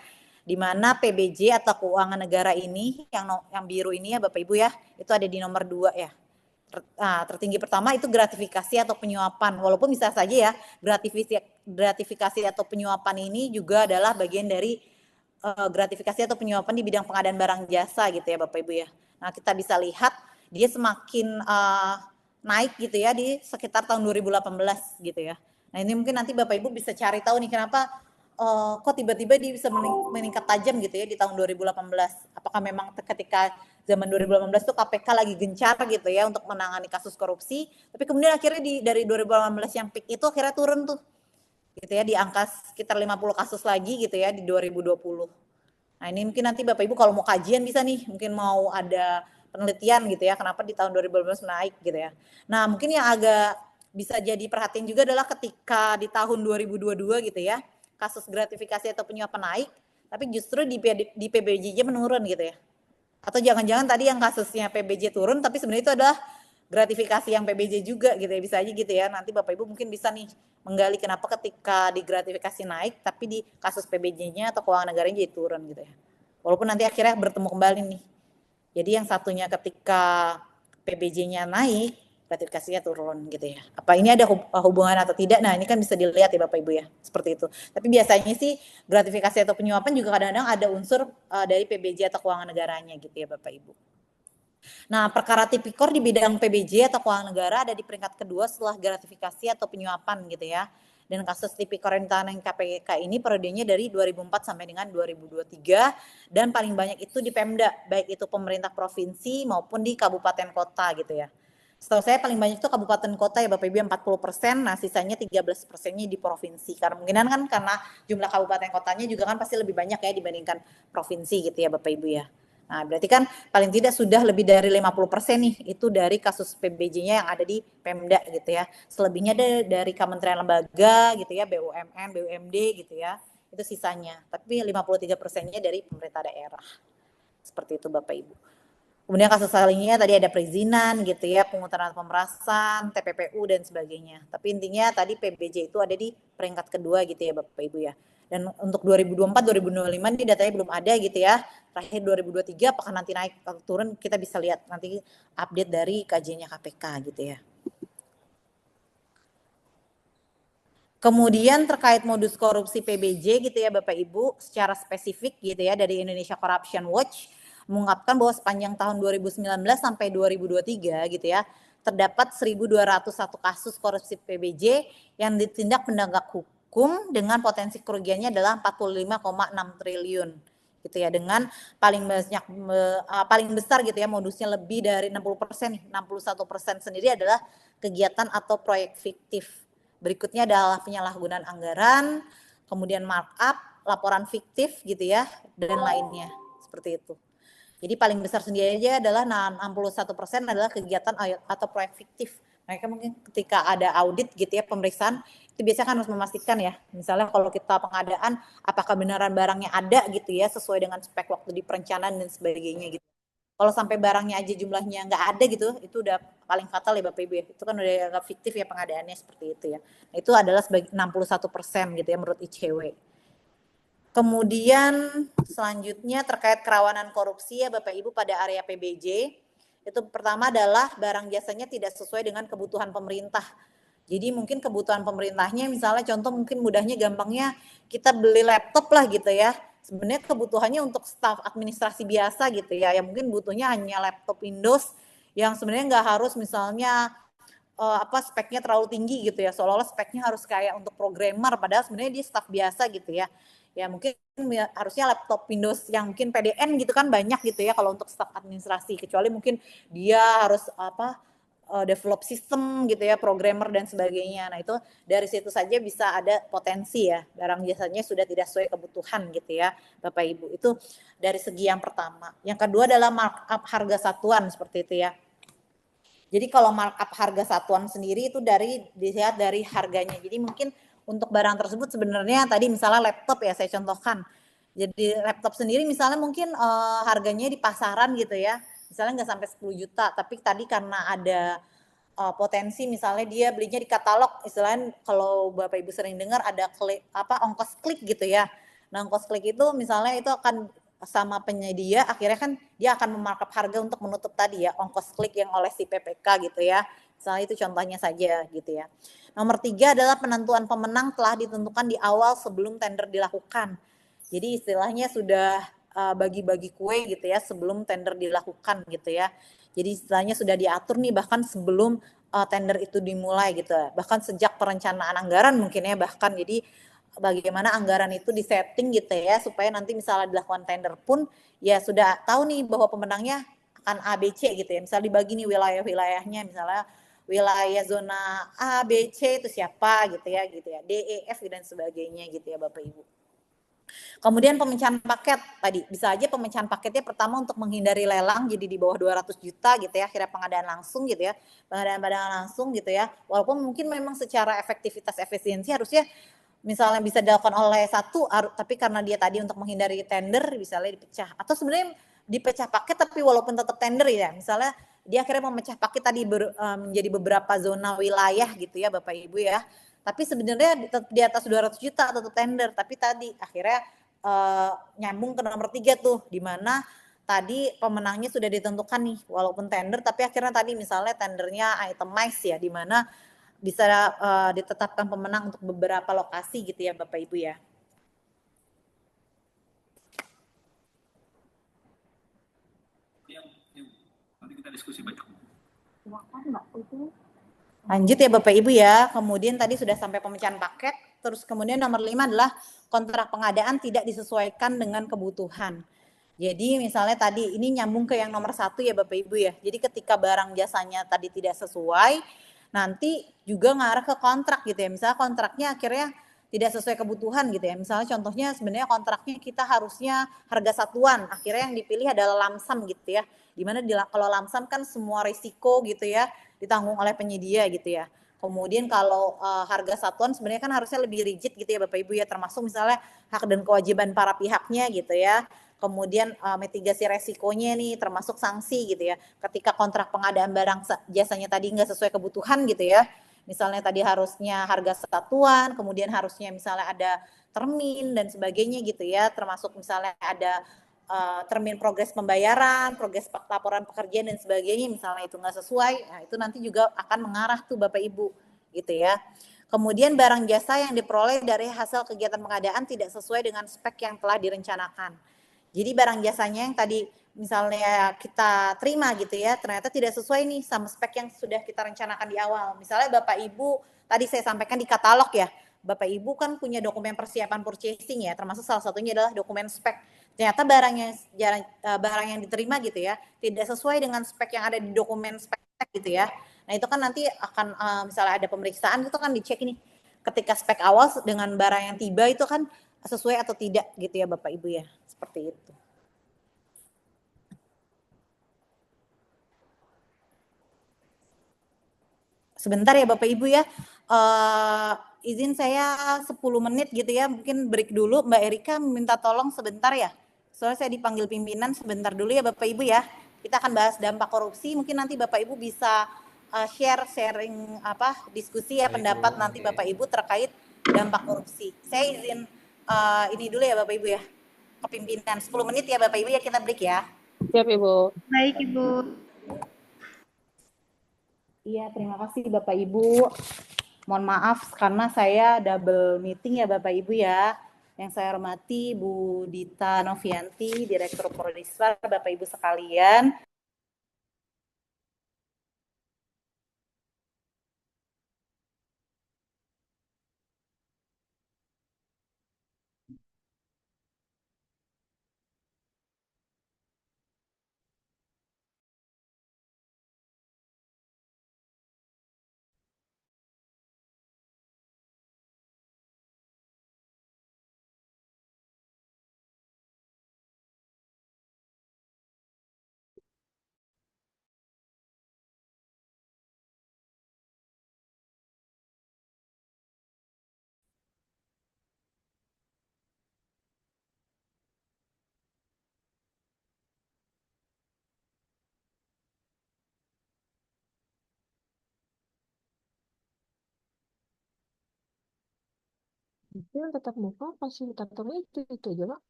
Di mana PBJ atau keuangan negara ini yang biru ini ya Bapak Ibu ya, itu ada di nomor 2 ya. Tertinggi pertama itu gratifikasi atau penyuapan. Walaupun bisa saja ya gratifikasi atau penyuapan ini juga adalah bagian dari gratifikasi atau penyuapan di bidang pengadaan barang jasa gitu ya Bapak Ibu ya. Nah kita bisa lihat dia semakin naik gitu ya di sekitar tahun 2018 gitu ya. Nah ini mungkin nanti Bapak Ibu bisa cari tahu nih kenapa kok tiba-tiba dia bisa meningkat tajam gitu ya di tahun 2018. Apakah memang ketika zaman 2018 tuh KPK lagi gencar gitu ya untuk menangani kasus korupsi, tapi kemudian akhirnya dari 2018 yang peak itu akhirnya turun tuh gitu ya di angka sekitar 50 kasus lagi gitu ya di 2020. Nah ini mungkin nanti Bapak Ibu kalau mau kajian bisa nih, mungkin mau ada penelitian gitu ya kenapa di tahun 2018 naik gitu ya. Nah mungkin yang agak bisa jadi perhatian juga adalah ketika di tahun 2022 gitu ya, kasus gratifikasi atau penyuapan naik, tapi justru di PBJ menurun gitu ya. Atau jangan-jangan tadi yang kasusnya PBJ turun, tapi sebenarnya itu adalah gratifikasi yang PBJ juga gitu ya, bisa aja gitu ya. Nanti Bapak Ibu mungkin bisa nih menggali kenapa ketika di gratifikasi naik, tapi di kasus PBJ-nya atau keuangan negaranya jadi turun gitu ya. Walaupun nanti akhirnya bertemu kembali nih. Jadi yang satunya ketika PBJ-nya naik, gratifikasinya turun gitu ya. Apa ini ada hubungan atau tidak? Nah ini kan bisa dilihat ya Bapak Ibu ya, seperti itu. Tapi biasanya sih gratifikasi atau penyuapan juga kadang-kadang ada unsur dari PBJ atau keuangan negaranya gitu ya Bapak Ibu. Nah perkara tipikor di bidang PBJ atau keuangan negara ada di peringkat kedua setelah gratifikasi atau penyuapan gitu ya. Dan kasus tipikor yang ditangani KPK ini periodenya dari 2004 sampai dengan 2023 dan paling banyak itu di Pemda, baik itu pemerintah provinsi maupun di kabupaten kota gitu ya. Setahu saya paling banyak itu kabupaten kota ya Bapak Ibu 40%, nah sisanya 13%-nya di provinsi. Kemungkinan kan karena jumlah kabupaten kotanya juga kan pasti lebih banyak ya dibandingkan provinsi gitu ya Bapak Ibu ya. Nah berarti kan paling tidak sudah lebih dari 50% nih itu dari kasus PBJ-nya yang ada di Pemda gitu ya. Selebihnya dari kementerian lembaga gitu ya, BUMN, BUMD gitu ya. Itu sisanya. Tapi 53%-nya dari pemerintah daerah. Seperti itu Bapak Ibu. Kemudian kasus lainnya tadi ada perizinan gitu ya, pengutaran pemerasan, TPPU dan sebagainya. Tapi intinya tadi PBJ itu ada di peringkat kedua gitu ya Bapak Ibu ya. Dan untuk 2024, 2025 ini datanya belum ada gitu ya. Terakhir 2023 apakah nanti naik atau turun kita bisa lihat nanti update dari kajiannya KPK gitu ya. Kemudian terkait modus korupsi PBJ gitu ya Bapak Ibu secara spesifik gitu ya dari Indonesia Corruption Watch mengungkapkan bahwa sepanjang tahun 2019 sampai 2023 gitu ya, terdapat 1.201 kasus korupsi PBJ yang ditindak penegak hukum dengan potensi kerugiannya adalah 45,6 triliun gitu ya, dengan paling besar gitu ya modusnya lebih dari 60%, 61% sendiri adalah kegiatan atau proyek fiktif. Berikutnya adalah penyalahgunaan anggaran, kemudian markup, laporan fiktif gitu ya, dan lainnya seperti itu. Jadi paling besar sendiri aja adalah 61% adalah kegiatan atau proyek fiktif. Mereka mungkin ketika ada audit gitu ya, pemeriksaan, itu biasanya kan harus memastikan ya. Misalnya kalau kita pengadaan, apakah beneran barangnya ada gitu ya, sesuai dengan spek waktu di perencanaan dan sebagainya gitu. Kalau sampai barangnya aja jumlahnya nggak ada gitu, itu udah paling fatal ya Bapak Ibu ya. Itu kan udah agak fiktif ya pengadaannya seperti itu ya. Nah, itu adalah sebagai 61% gitu ya menurut ICW. Kemudian selanjutnya terkait kerawanan korupsi ya Bapak Ibu pada area PBJ. Itu pertama adalah barang jasanya tidak sesuai dengan kebutuhan pemerintah. Jadi mungkin kebutuhan pemerintahnya misalnya contoh mungkin mudahnya gampangnya kita beli laptop lah gitu ya. Sebenarnya kebutuhannya untuk staf administrasi biasa gitu ya. Yang mungkin butuhnya hanya laptop Windows yang sebenarnya nggak harus misalnya speknya terlalu tinggi gitu ya. Seolah-olah speknya harus kayak untuk programmer padahal sebenarnya dia staf biasa gitu ya. Ya mungkin harusnya laptop Windows yang mungkin PDN gitu kan banyak gitu ya kalau untuk staf administrasi, kecuali mungkin dia harus develop sistem gitu ya, programmer dan sebagainya. Nah itu dari situ saja bisa ada potensi ya, barang jasanya sudah tidak sesuai kebutuhan gitu ya Bapak Ibu. Itu dari segi yang pertama. Yang kedua adalah markup harga satuan seperti itu ya. Jadi kalau markup harga satuan sendiri itu dilihat dari harganya. Jadi mungkin untuk barang tersebut sebenarnya tadi misalnya laptop ya saya contohkan. Jadi laptop sendiri misalnya mungkin harganya di pasaran gitu ya. Misalnya nggak sampai 10 juta, tapi tadi karena ada potensi misalnya dia belinya di katalog, istilahnya kalau Bapak Ibu sering dengar ada ongkos klik gitu ya. Nah ongkos klik itu misalnya itu akan sama penyedia, akhirnya kan dia akan memarkup harga untuk menutup tadi ya ongkos klik yang oleh si PPK gitu ya. Misalnya itu contohnya saja gitu ya. Nomor 3 adalah penentuan pemenang telah ditentukan di awal sebelum tender dilakukan. Jadi istilahnya sudah bagi-bagi kue gitu ya sebelum tender dilakukan gitu ya. Jadi istilahnya sudah diatur nih bahkan sebelum tender itu dimulai gitu. Bahkan sejak perencanaan anggaran mungkin ya bahkan jadi bagaimana anggaran itu disetting gitu ya supaya nanti misalnya dilakukan tender pun ya sudah tahu nih bahwa pemenangnya akan ABC gitu ya. Misalnya dibagi nih wilayah-wilayahnya misalnya wilayah zona A, B, C itu siapa gitu ya D, E, F dan sebagainya gitu ya Bapak Ibu. Kemudian pemecahan paket tadi bisa aja pemecahan paketnya pertama untuk menghindari lelang jadi di bawah 200 juta gitu ya akhirnya pengadaan langsung gitu ya pengadaan langsung gitu ya walaupun mungkin memang secara efektivitas efisiensi harusnya misalnya bisa dilakukan oleh satu tapi karena dia tadi untuk menghindari tender misalnya dipecah atau sebenarnya dipecah paket tapi walaupun tetap tender ya misalnya dia akhirnya memecah paket tadi menjadi beberapa zona wilayah gitu ya Bapak Ibu ya. Tapi sebenarnya di atas 200 juta tetap tender, tapi tadi akhirnya nyambung ke nomor 3 tuh, di mana tadi pemenangnya sudah ditentukan nih, walaupun tender, tapi akhirnya tadi misalnya tendernya itemized ya, di mana bisa ditetapkan pemenang untuk beberapa lokasi gitu ya Bapak Ibu ya. Nanti kita diskusi banyak. Lanjut ya Bapak Ibu ya, kemudian tadi sudah sampai pemecahan paket, terus kemudian nomor 5 adalah kontrak pengadaan tidak disesuaikan dengan kebutuhan. Jadi misalnya tadi ini nyambung ke yang nomor 1 ya Bapak Ibu ya, jadi ketika barang jasanya tadi tidak sesuai, nanti juga ngarah ke kontrak gitu ya, misalnya kontraknya akhirnya tidak sesuai kebutuhan gitu ya, misalnya contohnya sebenarnya kontraknya kita harusnya harga satuan, akhirnya yang dipilih adalah lamsam gitu ya, dimana kalau lamsam kan semua risiko gitu ya, ditanggung oleh penyedia gitu ya. Kemudian kalau harga satuan sebenarnya kan harusnya lebih rigid gitu ya Bapak Ibu ya, termasuk misalnya hak dan kewajiban para pihaknya gitu ya. Kemudian mitigasi resikonya nih termasuk sanksi gitu ya. Ketika kontrak pengadaan barang jasanya tadi nggak sesuai kebutuhan gitu ya. Misalnya tadi harusnya harga satuan, kemudian harusnya misalnya ada termin dan sebagainya gitu ya. Termasuk misalnya ada termin progres pembayaran, progres laporan pekerjaan dan sebagainya, misalnya itu nggak sesuai, nah itu nanti juga akan mengarah tuh Bapak Ibu gitu ya. Kemudian barang jasa yang diperoleh dari hasil kegiatan pengadaan tidak sesuai dengan spek yang telah direncanakan. Jadi barang jasanya yang tadi misalnya kita terima gitu ya, ternyata tidak sesuai nih sama spek yang sudah kita rencanakan di awal. Misalnya Bapak Ibu, tadi saya sampaikan di katalog ya, Bapak Ibu kan punya dokumen persiapan purchasing ya, termasuk salah satunya adalah dokumen spek. Ternyata barang yang diterima gitu ya tidak sesuai dengan spek yang ada di dokumen spek gitu ya. Nah itu kan nanti akan misalnya ada pemeriksaan itu kan dicek ini ketika spek awal dengan barang yang tiba itu kan sesuai atau tidak gitu ya Bapak Ibu ya, seperti itu. Sebentar ya Bapak Ibu ya, izin saya 10 menit gitu ya, mungkin break dulu. Mbak Erika minta tolong sebentar ya, soalnya saya dipanggil pimpinan sebentar dulu ya Bapak Ibu ya. Kita akan bahas dampak korupsi. Mungkin nanti Bapak Ibu bisa sharing diskusi ya pendapat nanti Bapak Ibu terkait dampak korupsi. Saya izin ini dulu ya Bapak Ibu ya. Kepimpinan 10 menit ya Bapak Ibu ya, kita break ya. Siap, Ibu. Baik, Ibu. Iya, terima kasih Bapak Ibu. Mohon maaf karena saya double meeting ya Bapak Ibu ya. Yang saya hormati Bu Dita Novianti, Direktur Prodistar, Bapak Ibu sekalian. Itu yang tetap muka fasilitatornya itu aja, Pak.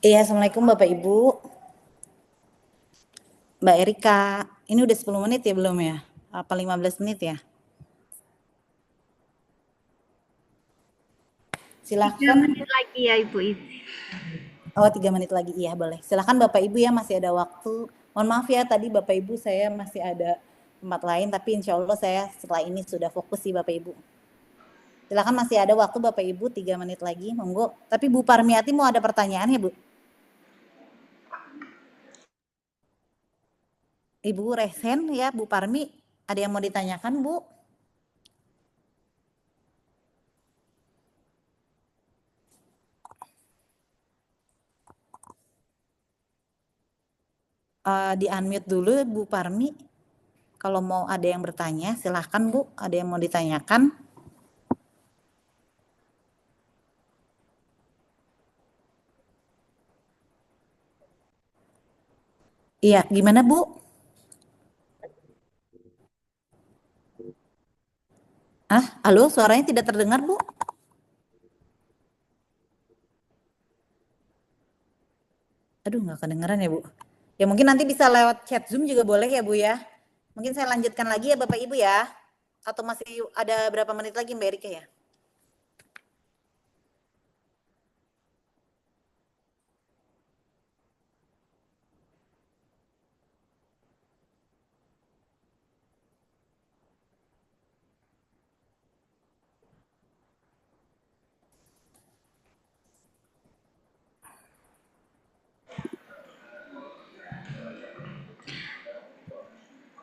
Iya, Assalamualaikum Bapak Ibu. Mbak Erika, ini udah 10 menit ya belum ya? Apa 15 menit ya? 3 Silahkan. menit lagi ya Ibu. Oh, 3 menit lagi, iya boleh. Silahkan Bapak Ibu ya, masih ada waktu. Mohon maaf ya, tadi Bapak Ibu saya masih ada tempat lain, tapi insya Allah saya setelah ini sudah fokus sih Bapak Ibu. Silahkan, masih ada waktu Bapak Ibu, 3 menit lagi, monggo. Tapi Bu Parmiati mau ada pertanyaan ya Bu? Ibu Resen ya, Bu Parmi, ada yang mau ditanyakan Bu? Di unmute dulu Bu Parmi. Kalau mau ada yang bertanya, silahkan Bu. Ada yang mau ditanyakan? Iya, gimana Bu? Halo, suaranya tidak terdengar Bu? Aduh, nggak kedengeran ya Bu. Ya mungkin nanti bisa lewat chat Zoom juga boleh ya Bu ya. Mungkin saya lanjutkan lagi ya Bapak Ibu ya. Atau masih ada berapa menit lagi Mbak Erika ya?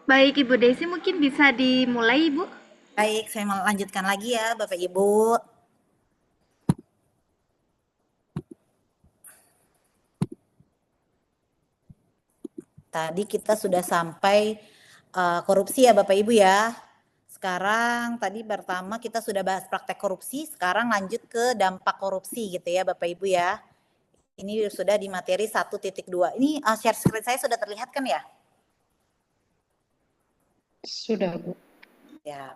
Baik Ibu Desi, mungkin bisa dimulai Ibu. Baik, saya mau lanjutkan lagi ya Bapak Ibu. Tadi kita sudah sampai korupsi ya Bapak Ibu ya. Sekarang tadi pertama kita sudah bahas praktek korupsi, sekarang lanjut ke dampak korupsi gitu ya Bapak Ibu ya. Ini sudah di materi 1.2. Ini share screen saya sudah terlihat kan ya? Sudah Bu. Ya.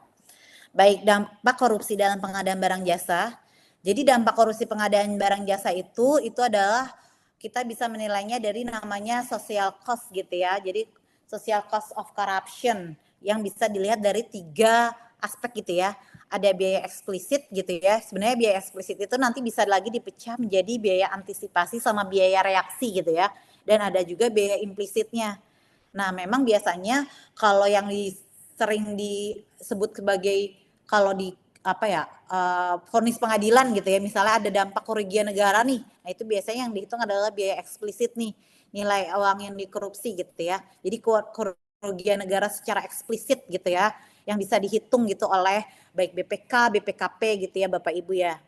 Baik, dampak korupsi dalam pengadaan barang jasa. Jadi dampak korupsi pengadaan barang jasa itu adalah kita bisa menilainya dari namanya social cost gitu ya. Jadi social cost of corruption yang bisa dilihat dari 3 aspek gitu ya. Ada biaya eksplisit gitu ya. Sebenarnya biaya eksplisit itu nanti bisa lagi dipecah menjadi biaya antisipasi sama biaya reaksi gitu ya. Dan ada juga biaya implisitnya. Nah, memang biasanya kalau yang sering disebut sebagai kalau di vonis pengadilan gitu ya, misalnya ada dampak kerugian negara nih, nah itu biasanya yang dihitung adalah biaya eksplisit nih, nilai uang yang dikorupsi gitu ya. Jadi kerugian negara secara eksplisit gitu ya, yang bisa dihitung gitu oleh baik BPK, BPKP gitu ya Bapak Ibu ya.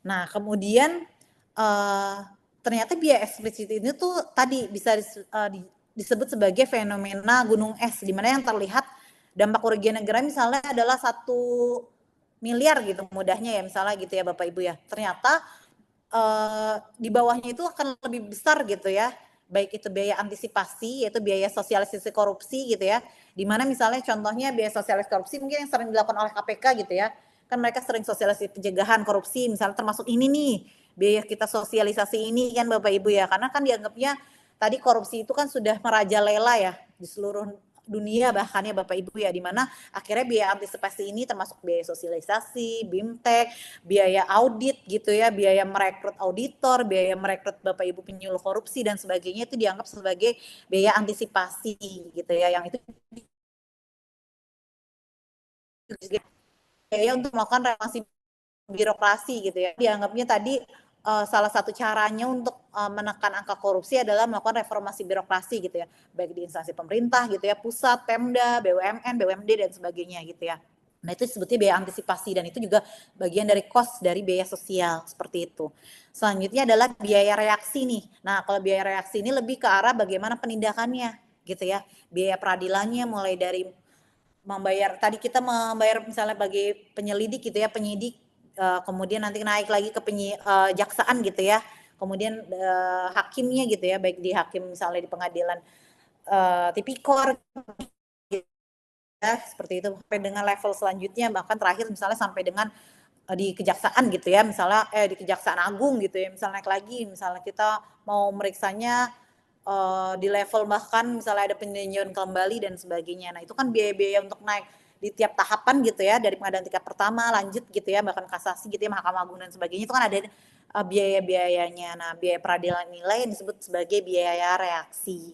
Nah kemudian ternyata biaya eksplisit ini tuh tadi bisa disebut sebagai fenomena gunung es, di mana yang terlihat dampak kerugian negara misalnya adalah 1 miliar gitu mudahnya ya misalnya gitu ya Bapak Ibu ya. Ternyata di bawahnya itu akan lebih besar gitu ya. Baik itu biaya antisipasi yaitu biaya sosialisasi korupsi gitu ya. Di mana misalnya contohnya biaya sosialisasi korupsi mungkin yang sering dilakukan oleh KPK gitu ya. Kan mereka sering sosialisasi pencegahan korupsi misalnya termasuk ini nih. Biaya kita sosialisasi ini kan Bapak Ibu ya. Karena kan dianggapnya tadi korupsi itu kan sudah merajalela ya di seluruh dunia bahkan ya Bapak Ibu ya, di mana akhirnya biaya antisipasi ini termasuk biaya sosialisasi, BIMTEK, biaya audit gitu ya, biaya merekrut auditor, biaya merekrut Bapak Ibu penyuluh korupsi dan sebagainya itu dianggap sebagai biaya antisipasi gitu ya, yang itu biaya untuk melakukan reformasi birokrasi gitu ya. Dianggapnya tadi salah satu caranya untuk menekan angka korupsi adalah melakukan reformasi birokrasi gitu ya, baik di instansi pemerintah gitu ya, pusat, Pemda, BUMN, BUMD dan sebagainya gitu ya. Nah itu disebutnya biaya antisipasi dan itu juga bagian dari cost dari biaya sosial seperti itu. Selanjutnya adalah biaya reaksi nih. Nah kalau biaya reaksi ini lebih ke arah bagaimana penindakannya gitu ya, biaya peradilannya mulai dari membayar tadi kita membayar misalnya bagi penyelidik gitu ya, penyidik, kemudian nanti naik lagi ke jaksaan gitu ya, kemudian hakimnya gitu ya, baik di hakim misalnya di pengadilan tipikor ya, seperti itu sampai dengan level selanjutnya, bahkan terakhir misalnya sampai dengan di kejaksaan gitu ya, misalnya di Kejaksaan Agung gitu ya, misalnya naik lagi, misalnya kita mau meriksanya di level bahkan misalnya ada peninjauan kembali dan sebagainya. Nah, itu kan biaya-biaya untuk naik di tiap tahapan gitu ya, dari pengadilan tingkat pertama, lanjut gitu ya, bahkan kasasi gitu ya, Mahkamah Agung dan sebagainya, itu kan ada biaya-biayanya. Nah, biaya peradilan nilai yang disebut sebagai biaya reaksi.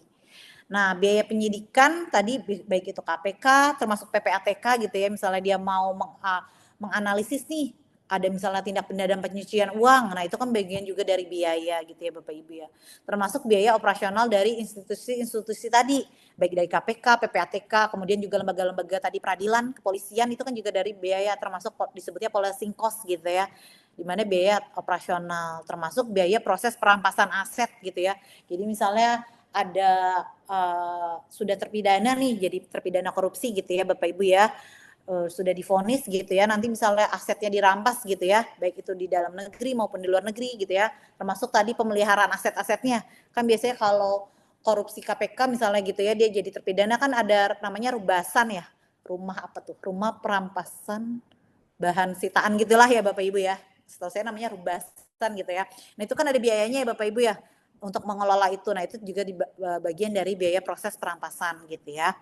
Nah, biaya penyidikan tadi baik itu KPK termasuk PPATK gitu ya, misalnya dia mau menganalisis nih, ada misalnya tindak pidana dan pencucian uang, nah itu kan bagian juga dari biaya gitu ya Bapak Ibu ya. Termasuk biaya operasional dari institusi-institusi tadi, baik dari KPK, PPATK, kemudian juga lembaga-lembaga tadi peradilan, kepolisian, itu kan juga dari biaya, termasuk disebutnya policing cost gitu ya, di mana biaya operasional, termasuk biaya proses perampasan aset gitu ya. Jadi misalnya ada sudah terpidana nih, jadi terpidana korupsi gitu ya Bapak Ibu ya, sudah divonis gitu ya, nanti misalnya asetnya dirampas gitu ya, baik itu di dalam negeri maupun di luar negeri gitu ya, termasuk tadi pemeliharaan aset-asetnya. Kan biasanya kalau korupsi KPK misalnya gitu ya, dia jadi terpidana kan ada namanya rubasan ya, rumah apa tuh, rumah perampasan bahan sitaan gitulah ya Bapak Ibu ya, setahu saya namanya rubasan gitu ya. Nah itu kan ada biayanya ya Bapak Ibu ya, untuk mengelola itu. Nah itu juga di bagian dari biaya proses perampasan gitu ya,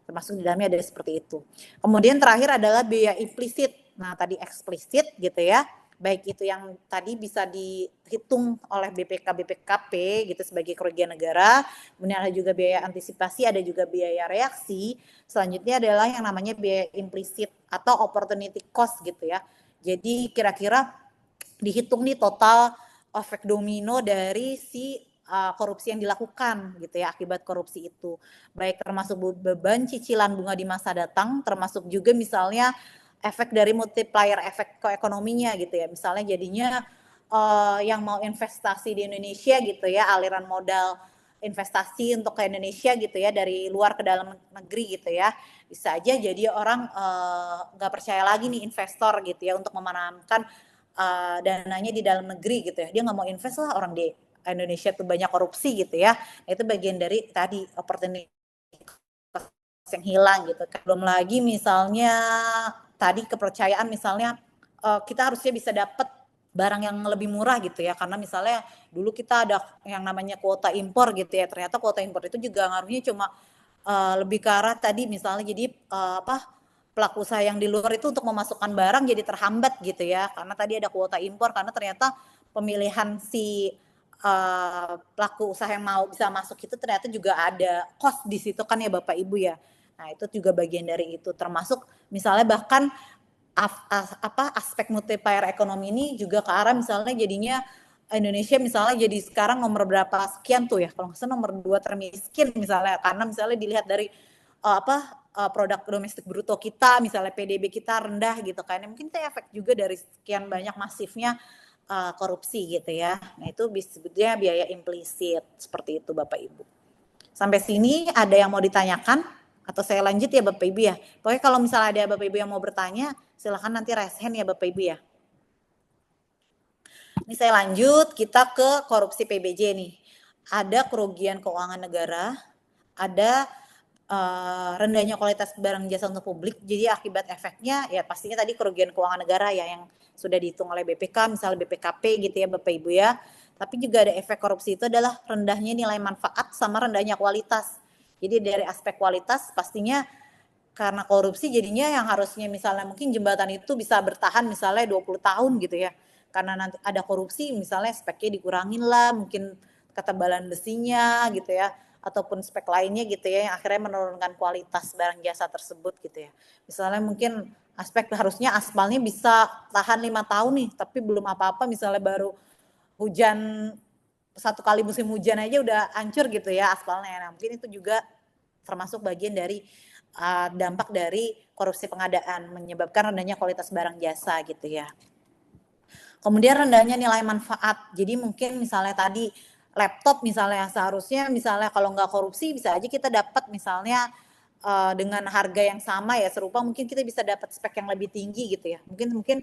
termasuk di dalamnya ada seperti itu. Kemudian terakhir adalah biaya implisit. Nah tadi eksplisit gitu ya, baik itu yang tadi bisa dihitung oleh BPK-BPKP gitu sebagai kerugian negara, kemudian ada juga biaya antisipasi, ada juga biaya reaksi. Selanjutnya adalah yang namanya biaya implisit atau opportunity cost gitu ya. Jadi kira-kira dihitung nih total efek domino dari si korupsi yang dilakukan gitu ya, akibat korupsi itu, baik termasuk beban cicilan bunga di masa datang, termasuk juga misalnya efek dari multiplier efek ke ekonominya gitu ya, misalnya jadinya yang mau investasi di Indonesia gitu ya, aliran modal investasi untuk ke Indonesia gitu ya, dari luar ke dalam negeri gitu ya, bisa aja jadi orang nggak percaya lagi nih investor gitu ya untuk memenangkan dananya di dalam negeri gitu ya, dia nggak mau invest lah, orang di Indonesia tuh banyak korupsi gitu ya. Nah, itu bagian dari tadi opportunity yang hilang gitu. Belum lagi misalnya tadi kepercayaan, misalnya kita harusnya bisa dapat barang yang lebih murah gitu ya, karena misalnya dulu kita ada yang namanya kuota impor gitu ya, ternyata kuota impor itu juga ngaruhnya cuma lebih ke arah tadi misalnya jadi pelaku usaha yang di luar itu untuk memasukkan barang jadi terhambat gitu ya, karena tadi ada kuota impor, karena ternyata pemilihan si pelaku usaha yang mau bisa masuk itu ternyata juga ada cost di situ kan ya Bapak Ibu ya. Nah itu juga bagian dari itu, termasuk misalnya bahkan aspek multiplier ekonomi ini juga ke arah misalnya jadinya Indonesia misalnya jadi sekarang nomor berapa sekian tuh ya, kalau nggak salah nomor 2 termiskin misalnya, karena misalnya dilihat dari produk domestik bruto kita, misalnya PDB kita rendah gitu kan, mungkin itu efek juga dari sekian banyak masifnya korupsi gitu ya. Nah itu disebutnya biaya implisit, seperti itu Bapak Ibu. Sampai sini ada yang mau ditanyakan atau saya lanjut ya Bapak Ibu ya. Pokoknya kalau misalnya ada Bapak Ibu yang mau bertanya, silakan nanti raise hand ya Bapak Ibu ya. Ini saya lanjut, kita ke korupsi PBJ nih. Ada kerugian keuangan negara, ada rendahnya kualitas barang jasa untuk publik. Jadi akibat efeknya ya pastinya tadi kerugian keuangan negara ya, yang sudah dihitung oleh BPK, misalnya BPKP gitu ya Bapak Ibu ya. Tapi juga ada efek korupsi itu adalah rendahnya nilai manfaat sama rendahnya kualitas. Jadi dari aspek kualitas pastinya karena korupsi jadinya yang harusnya misalnya mungkin jembatan itu bisa bertahan misalnya 20 tahun gitu ya. Karena nanti ada korupsi misalnya speknya dikurangin lah, mungkin ketebalan besinya gitu ya, ataupun spek lainnya gitu ya, yang akhirnya menurunkan kualitas barang jasa tersebut gitu ya. Misalnya mungkin aspek harusnya aspalnya bisa tahan 5 tahun nih, tapi belum apa-apa, misalnya baru hujan 1 kali musim hujan aja udah hancur gitu ya aspalnya. Nah mungkin itu juga termasuk bagian dari dampak dari korupsi pengadaan, menyebabkan rendahnya kualitas barang jasa gitu ya. Kemudian rendahnya nilai manfaat, jadi mungkin misalnya tadi laptop misalnya seharusnya misalnya kalau nggak korupsi bisa aja kita dapat misalnya dengan harga yang sama ya, serupa, mungkin kita bisa dapat spek yang lebih tinggi gitu ya. Mungkin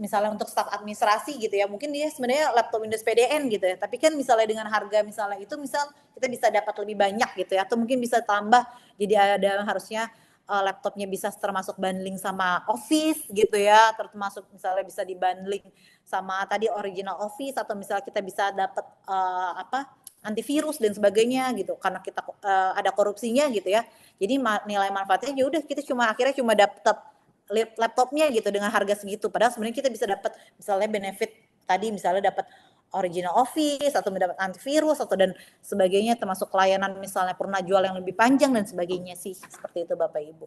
misalnya untuk staf administrasi gitu ya, mungkin dia sebenarnya laptop Windows PDN gitu ya, tapi kan misalnya dengan harga misalnya itu misal kita bisa dapat lebih banyak gitu ya, atau mungkin bisa tambah jadi ada harusnya laptopnya bisa termasuk bundling sama Office gitu ya, termasuk misalnya bisa dibundling sama tadi original Office, atau misalnya kita bisa dapat antivirus dan sebagainya gitu, karena kita ada korupsinya gitu ya. Jadi nilai manfaatnya ya udah kita akhirnya cuma dapat laptopnya gitu dengan harga segitu, padahal sebenarnya kita bisa dapat misalnya benefit tadi, misalnya dapat original Office atau mendapat antivirus atau dan sebagainya, termasuk layanan misalnya purna jual yang lebih panjang dan sebagainya sih, seperti itu Bapak Ibu.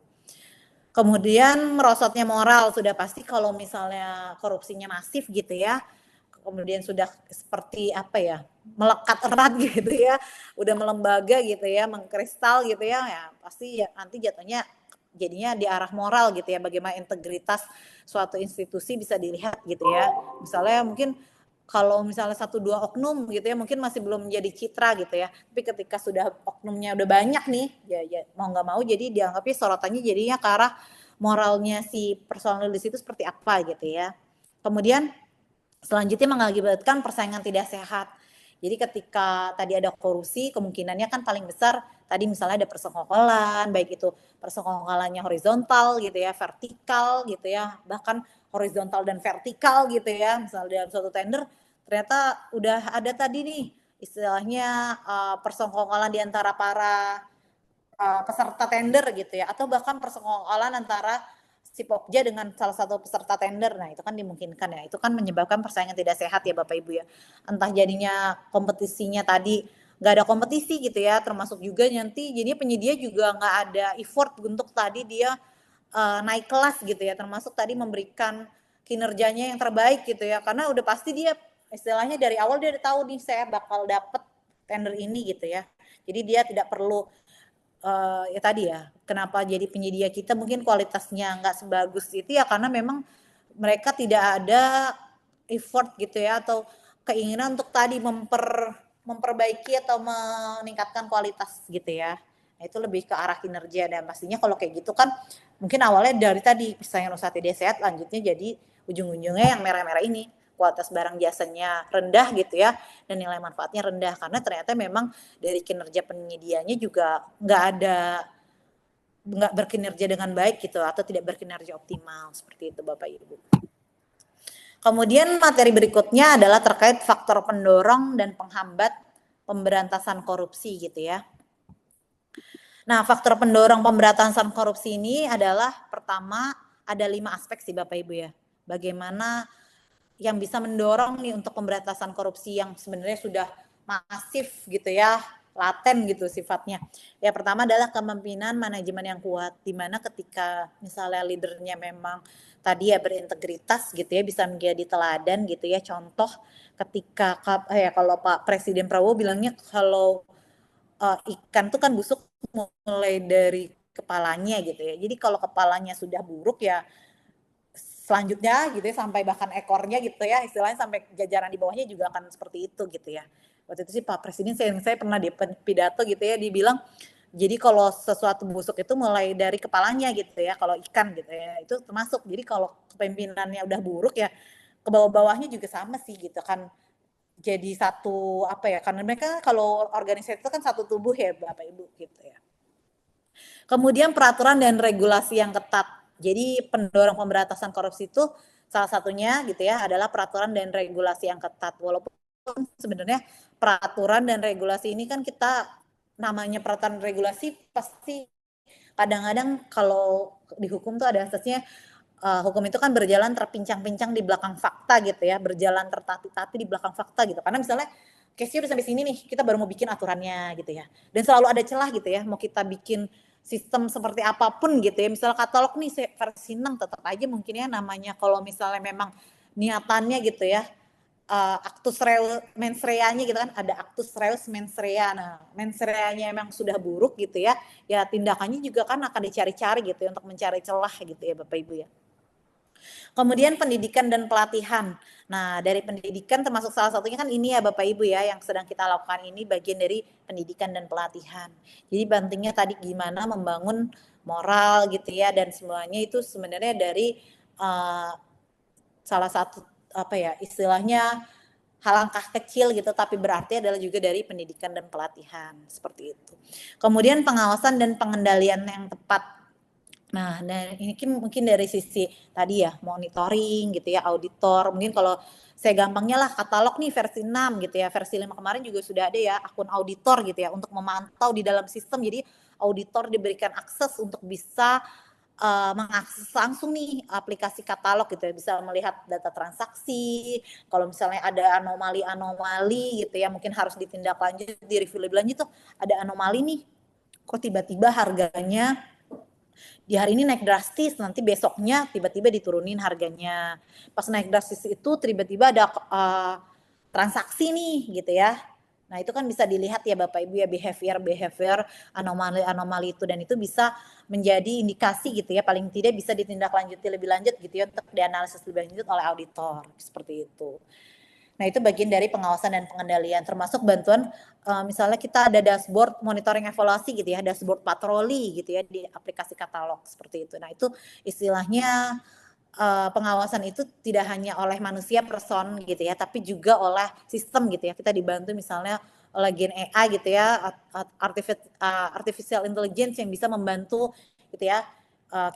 Kemudian merosotnya moral, sudah pasti kalau misalnya korupsinya masif gitu ya, kemudian sudah seperti melekat erat gitu ya, udah melembaga gitu ya, mengkristal gitu ya, pasti ya nanti jadinya di arah moral gitu ya, bagaimana integritas suatu institusi bisa dilihat gitu ya. Misalnya mungkin kalau misalnya 1-2 oknum gitu ya, mungkin masih belum menjadi citra gitu ya. Tapi ketika sudah oknumnya udah banyak nih, ya mau nggak mau jadi dianggapnya sorotannya jadinya ke arah moralnya si personel di situ seperti apa gitu ya. Kemudian selanjutnya mengakibatkan persaingan tidak sehat. Jadi ketika tadi ada korupsi, kemungkinannya kan paling besar tadi misalnya ada persekongkolan, baik itu persekongkolannya horizontal gitu ya, vertikal gitu ya, bahkan horizontal dan vertikal gitu ya. Misalnya dalam suatu tender ternyata udah ada tadi nih istilahnya persekongkolan di antara para peserta tender gitu ya, atau bahkan persekongkolan antara si Pokja dengan salah satu peserta tender. Nah itu kan dimungkinkan ya, itu kan menyebabkan persaingan tidak sehat ya Bapak Ibu ya, entah jadinya kompetisinya tadi nggak ada kompetisi gitu ya, termasuk juga nanti jadinya penyedia juga nggak ada effort untuk tadi dia naik kelas gitu ya, termasuk tadi memberikan kinerjanya yang terbaik gitu ya, karena udah pasti dia istilahnya dari awal dia udah tahu nih saya bakal dapet tender ini gitu ya, jadi dia tidak perlu ya tadi ya, kenapa jadi penyedia kita mungkin kualitasnya nggak sebagus itu ya, karena memang mereka tidak ada effort gitu ya, atau keinginan untuk tadi memperbaiki atau meningkatkan kualitas gitu ya. Nah, itu lebih ke arah kinerja, dan pastinya kalau kayak gitu kan mungkin awalnya dari tadi misalnya usaha tidak sehat, lanjutnya jadi ujung-ujungnya yang merah-merah ini, kualitas barang jasanya rendah gitu ya, dan nilai manfaatnya rendah karena ternyata memang dari kinerja penyedianya juga nggak berkinerja dengan baik gitu, atau tidak berkinerja optimal, seperti itu Bapak Ibu. Kemudian materi berikutnya adalah terkait faktor pendorong dan penghambat pemberantasan korupsi gitu ya. Nah, faktor pendorong pemberantasan korupsi ini adalah pertama ada 5 aspek sih Bapak Ibu ya. Bagaimana yang bisa mendorong nih untuk pemberantasan korupsi yang sebenarnya sudah masif gitu ya, laten gitu sifatnya. Ya pertama adalah kepemimpinan manajemen yang kuat, di mana ketika misalnya leadernya memang tadi ya berintegritas gitu ya, bisa menjadi teladan gitu ya. Contoh ketika kalau Pak Presiden Prabowo bilangnya kalau ikan tuh kan busuk mulai dari kepalanya gitu ya. Jadi kalau kepalanya sudah buruk ya selanjutnya gitu ya, sampai bahkan ekornya gitu ya, istilahnya sampai jajaran di bawahnya juga akan seperti itu gitu ya. Waktu itu sih Pak Presiden saya pernah di pidato gitu ya, dibilang jadi kalau sesuatu busuk itu mulai dari kepalanya gitu ya, kalau ikan gitu ya, itu termasuk. Jadi kalau kepemimpinannya udah buruk ya, ke bawah-bawahnya juga sama sih gitu kan. Jadi satu karena mereka kalau organisasi itu kan satu tubuh ya Bapak Ibu gitu ya. Kemudian peraturan dan regulasi yang ketat. Jadi pendorong pemberantasan korupsi itu salah satunya gitu ya adalah peraturan dan regulasi yang ketat. Walaupun sebenarnya peraturan dan regulasi ini kan kita namanya peraturan regulasi pasti kadang-kadang kalau di hukum tuh ada asasnya hukum itu kan berjalan terpincang-pincang di belakang fakta gitu ya, berjalan tertati-tati di belakang fakta gitu. Karena misalnya case-nya udah sampai sini nih, kita baru mau bikin aturannya gitu ya. Dan selalu ada celah gitu ya, mau kita bikin sistem seperti apapun gitu ya, misalnya katalog nih versi 6 tetap aja mungkin ya namanya kalau misalnya memang niatannya gitu ya, actus reus mens rea-nya gitu kan, ada actus reus mens rea. Nah, mens rea-nya memang sudah buruk gitu ya, ya tindakannya juga kan akan dicari-cari gitu ya, untuk mencari celah gitu ya Bapak Ibu ya. Kemudian pendidikan dan pelatihan. Nah, dari pendidikan termasuk salah satunya kan ini ya Bapak Ibu ya, yang sedang kita lakukan ini bagian dari pendidikan dan pelatihan. Jadi pentingnya tadi gimana membangun moral gitu ya, dan semuanya itu sebenarnya dari salah satu istilahnya langkah kecil gitu, tapi berarti adalah juga dari pendidikan dan pelatihan seperti itu. Kemudian pengawasan dan pengendalian yang tepat. Nah, dan ini mungkin dari sisi tadi ya monitoring gitu ya, auditor. Mungkin kalau saya gampangnya lah katalog nih versi 6 gitu ya. Versi 5 kemarin juga sudah ada ya akun auditor gitu ya untuk memantau di dalam sistem. Jadi auditor diberikan akses untuk bisa mengakses langsung nih aplikasi katalog gitu ya, bisa melihat data transaksi. Kalau misalnya ada anomali-anomali gitu ya, mungkin harus ditindaklanjut, direview lebih lanjut tuh ada anomali nih. Kok tiba-tiba harganya di hari ini naik drastis, nanti besoknya tiba-tiba diturunin harganya. Pas naik drastis itu tiba-tiba ada transaksi nih gitu ya. Nah itu kan bisa dilihat ya Bapak Ibu ya behavior anomali itu, dan itu bisa menjadi indikasi gitu ya, paling tidak bisa ditindaklanjuti lebih lanjut gitu ya untuk dianalisis lebih lanjut oleh auditor seperti itu. Nah itu bagian dari pengawasan dan pengendalian, termasuk bantuan misalnya kita ada dashboard monitoring evaluasi gitu ya, dashboard patroli gitu ya di aplikasi katalog seperti itu. Nah itu istilahnya pengawasan itu tidak hanya oleh manusia person gitu ya, tapi juga oleh sistem gitu ya. Kita dibantu misalnya oleh Gen AI gitu ya, artificial intelligence yang bisa membantu gitu ya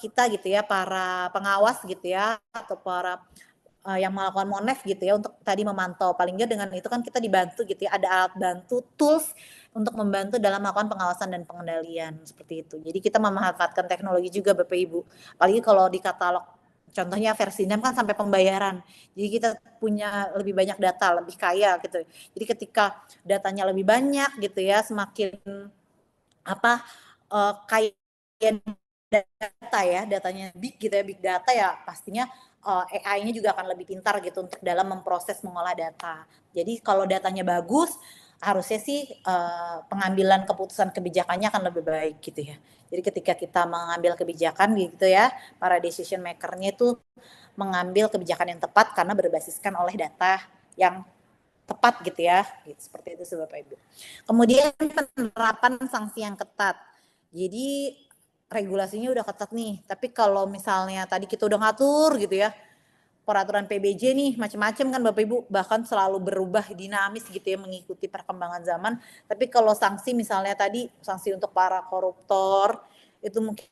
kita gitu ya, para pengawas gitu ya, atau para yang melakukan monef gitu ya untuk tadi memantau. Paling nggak dengan itu kan kita dibantu gitu ya, ada alat bantu, tools untuk membantu dalam melakukan pengawasan dan pengendalian seperti itu. Jadi kita memanfaatkan teknologi juga Bapak Ibu. Apalagi kalau di katalog contohnya versi 6 kan sampai pembayaran. Jadi kita punya lebih banyak data, lebih kaya gitu. Jadi ketika datanya lebih banyak gitu ya, semakin kaya data ya, datanya big gitu ya, big data ya pastinya AI-nya juga akan lebih pintar gitu untuk dalam memproses mengolah data. Jadi kalau datanya bagus, harusnya sih pengambilan keputusan kebijakannya akan lebih baik gitu ya. Jadi ketika kita mengambil kebijakan gitu ya, para decision maker-nya itu mengambil kebijakan yang tepat karena berbasiskan oleh data yang tepat gitu ya. Gitu, seperti itu Bapak Ibu. Kemudian penerapan sanksi yang ketat. Jadi regulasinya udah ketat nih, tapi kalau misalnya tadi kita udah ngatur gitu ya, peraturan PBJ nih macam-macam kan Bapak Ibu, bahkan selalu berubah dinamis gitu ya mengikuti perkembangan zaman. Tapi kalau sanksi misalnya tadi sanksi untuk para koruptor itu mungkin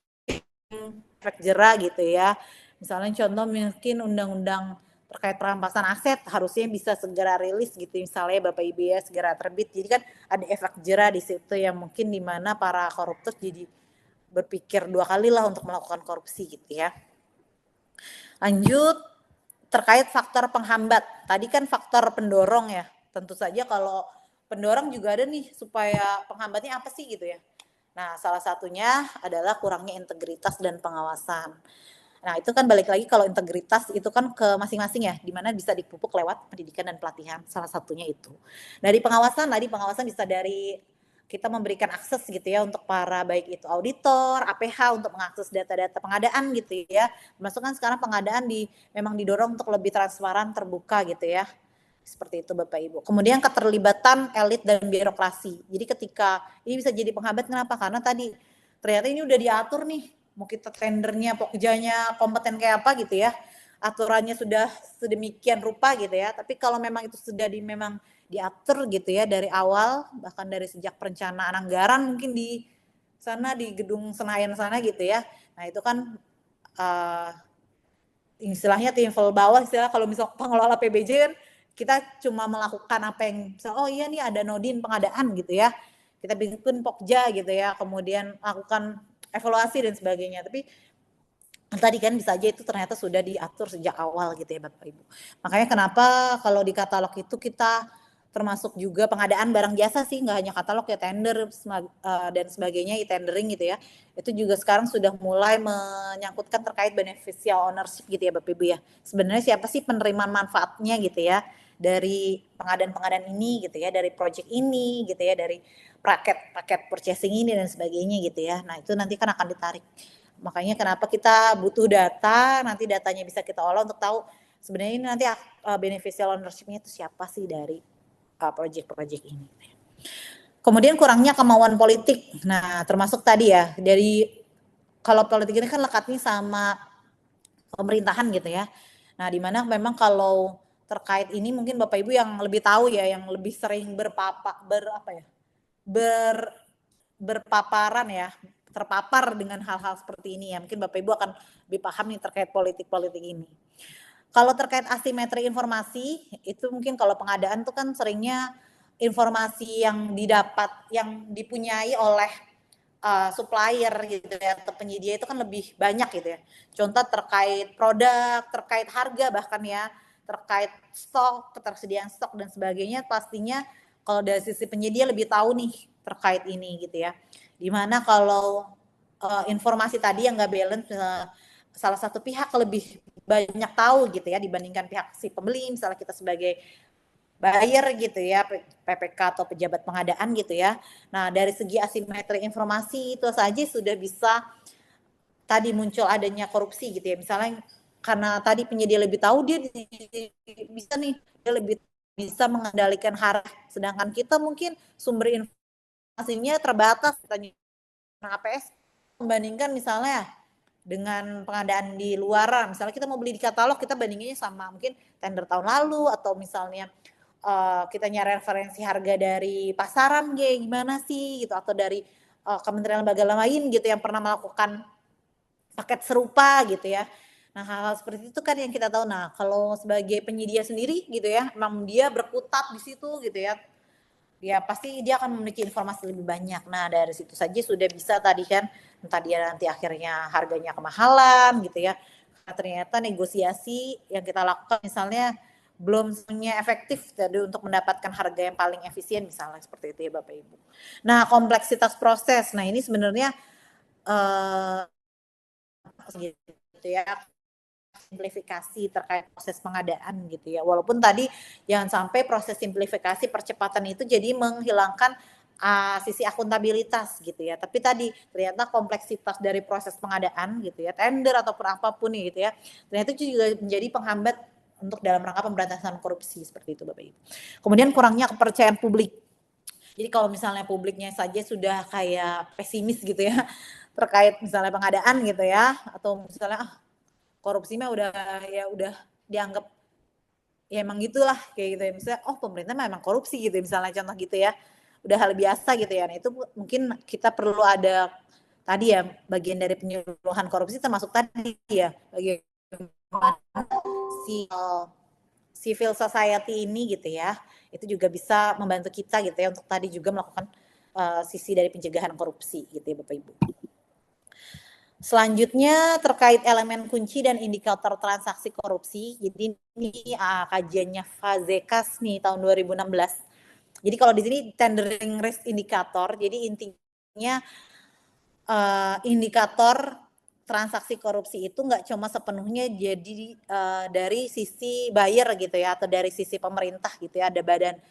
efek jera gitu ya. Misalnya contoh mungkin undang-undang terkait perampasan aset harusnya bisa segera rilis gitu misalnya Bapak Ibu ya, segera terbit. Jadi kan ada efek jera di situ yang mungkin di mana para koruptor jadi berpikir 2 kali lah untuk melakukan korupsi gitu ya. Lanjut, terkait faktor penghambat. Tadi kan faktor pendorong ya. Tentu saja kalau pendorong juga ada nih supaya penghambatnya apa sih gitu ya. Nah, salah satunya adalah kurangnya integritas dan pengawasan. Nah, itu kan balik lagi kalau integritas itu kan ke masing-masing ya, di mana bisa dipupuk lewat pendidikan dan pelatihan, salah satunya itu. Dari pengawasan, tadi pengawasan bisa dari kita memberikan akses gitu ya untuk para baik itu auditor, APH untuk mengakses data-data pengadaan gitu ya. Termasuk kan sekarang pengadaan memang didorong untuk lebih transparan, terbuka gitu ya. Seperti itu Bapak Ibu. Kemudian keterlibatan elit dan birokrasi. Jadi ketika ini bisa jadi penghambat kenapa? Karena tadi ternyata ini udah diatur nih, mau kita tendernya, pokjanya kompeten kayak apa gitu ya. Aturannya sudah sedemikian rupa gitu ya. Tapi kalau memang itu sudah memang diatur gitu ya dari awal, bahkan dari sejak perencanaan anggaran mungkin di sana di gedung Senayan sana gitu ya. Nah itu kan istilahnya level bawah, istilah kalau misal pengelola PBJ kan kita cuma melakukan apa yang misal, oh iya nih ada nodin pengadaan gitu ya, kita bikin pokja gitu ya, kemudian lakukan evaluasi dan sebagainya. Tapi tadi kan bisa aja itu ternyata sudah diatur sejak awal gitu ya Bapak Ibu. Makanya kenapa kalau di katalog itu kita termasuk juga pengadaan barang jasa sih, nggak hanya katalog ya, tender dan sebagainya, e-tendering gitu ya. Itu juga sekarang sudah mulai menyangkutkan terkait beneficial ownership gitu ya Bapak Ibu ya. Sebenarnya siapa sih penerimaan manfaatnya gitu ya dari pengadaan-pengadaan ini gitu ya, dari project ini gitu ya, dari paket purchasing ini dan sebagainya gitu ya. Nah itu nanti kan akan ditarik. Makanya kenapa kita butuh data, nanti datanya bisa kita olah untuk tahu sebenarnya ini nanti beneficial ownership-nya itu siapa sih dari project-project ini. Kemudian kurangnya kemauan politik. Nah, termasuk tadi ya, dari kalau politik ini kan lekatnya sama pemerintahan gitu ya. Nah, di mana memang kalau terkait ini mungkin Bapak Ibu yang lebih tahu ya, yang lebih sering berpaparan ya, terpapar dengan hal-hal seperti ini ya. Mungkin Bapak Ibu akan lebih paham nih terkait politik-politik ini. Kalau terkait asimetri informasi, itu mungkin kalau pengadaan tuh kan seringnya informasi yang didapat, yang dipunyai oleh supplier gitu ya, atau penyedia itu kan lebih banyak gitu ya. Contoh terkait produk, terkait harga bahkan ya, terkait stok, ketersediaan stok dan sebagainya, pastinya kalau dari sisi penyedia lebih tahu nih terkait ini gitu ya. Dimana kalau informasi tadi yang nggak balance, salah satu pihak lebih banyak tahu gitu ya dibandingkan pihak si pembeli, misalnya kita sebagai buyer gitu ya, PPK atau pejabat pengadaan gitu ya. Nah dari segi asimetri informasi itu saja sudah bisa tadi muncul adanya korupsi gitu ya. Misalnya karena tadi penyedia lebih tahu, dia bisa nih, dia lebih bisa mengendalikan harga, sedangkan kita mungkin sumber informasinya terbatas, katanya APS membandingkan misalnya dengan pengadaan di luar. Misalnya kita mau beli di katalog, kita bandinginnya sama mungkin tender tahun lalu, atau misalnya kita nyari referensi harga dari pasaran gimana sih gitu, atau dari kementerian lembaga lain gitu yang pernah melakukan paket serupa gitu ya. Nah hal-hal seperti itu kan yang kita tahu. Nah kalau sebagai penyedia sendiri gitu ya, memang dia berkutat di situ gitu ya, ya pasti dia akan memiliki informasi lebih banyak. Nah dari situ saja sudah bisa tadi kan, entah dia nanti akhirnya harganya kemahalan gitu ya, karena ternyata negosiasi yang kita lakukan misalnya belum semuanya efektif tadi untuk mendapatkan harga yang paling efisien misalnya, seperti itu ya Bapak Ibu. Nah kompleksitas proses, nah ini sebenarnya gitu ya, simplifikasi terkait proses pengadaan gitu ya. Walaupun tadi jangan sampai proses simplifikasi percepatan itu jadi menghilangkan sisi akuntabilitas gitu ya. Tapi tadi ternyata kompleksitas dari proses pengadaan gitu ya, tender ataupun apapun gitu ya, ternyata itu juga menjadi penghambat untuk dalam rangka pemberantasan korupsi, seperti itu Bapak Ibu. Kemudian kurangnya kepercayaan publik. Jadi kalau misalnya publiknya saja sudah kayak pesimis gitu ya terkait misalnya pengadaan gitu ya, atau misalnya korupsi mah udah dianggap ya emang gitulah kayak gitu ya, misalnya pemerintah memang korupsi gitu misalnya, contoh gitu ya, udah hal biasa gitu ya. Nah itu mungkin kita perlu ada tadi ya, bagian dari penyuluhan korupsi termasuk tadi ya, bagaimana civil society ini gitu ya, itu juga bisa membantu kita gitu ya untuk tadi juga melakukan sisi dari pencegahan korupsi gitu ya Bapak Ibu. Selanjutnya terkait elemen kunci dan indikator transaksi korupsi. Jadi ini kajiannya Fazekas nih tahun 2016. Jadi kalau di sini tendering risk indicator, jadi intinya indikator transaksi korupsi itu nggak cuma sepenuhnya jadi dari sisi buyer gitu ya, atau dari sisi pemerintah gitu ya, ada badan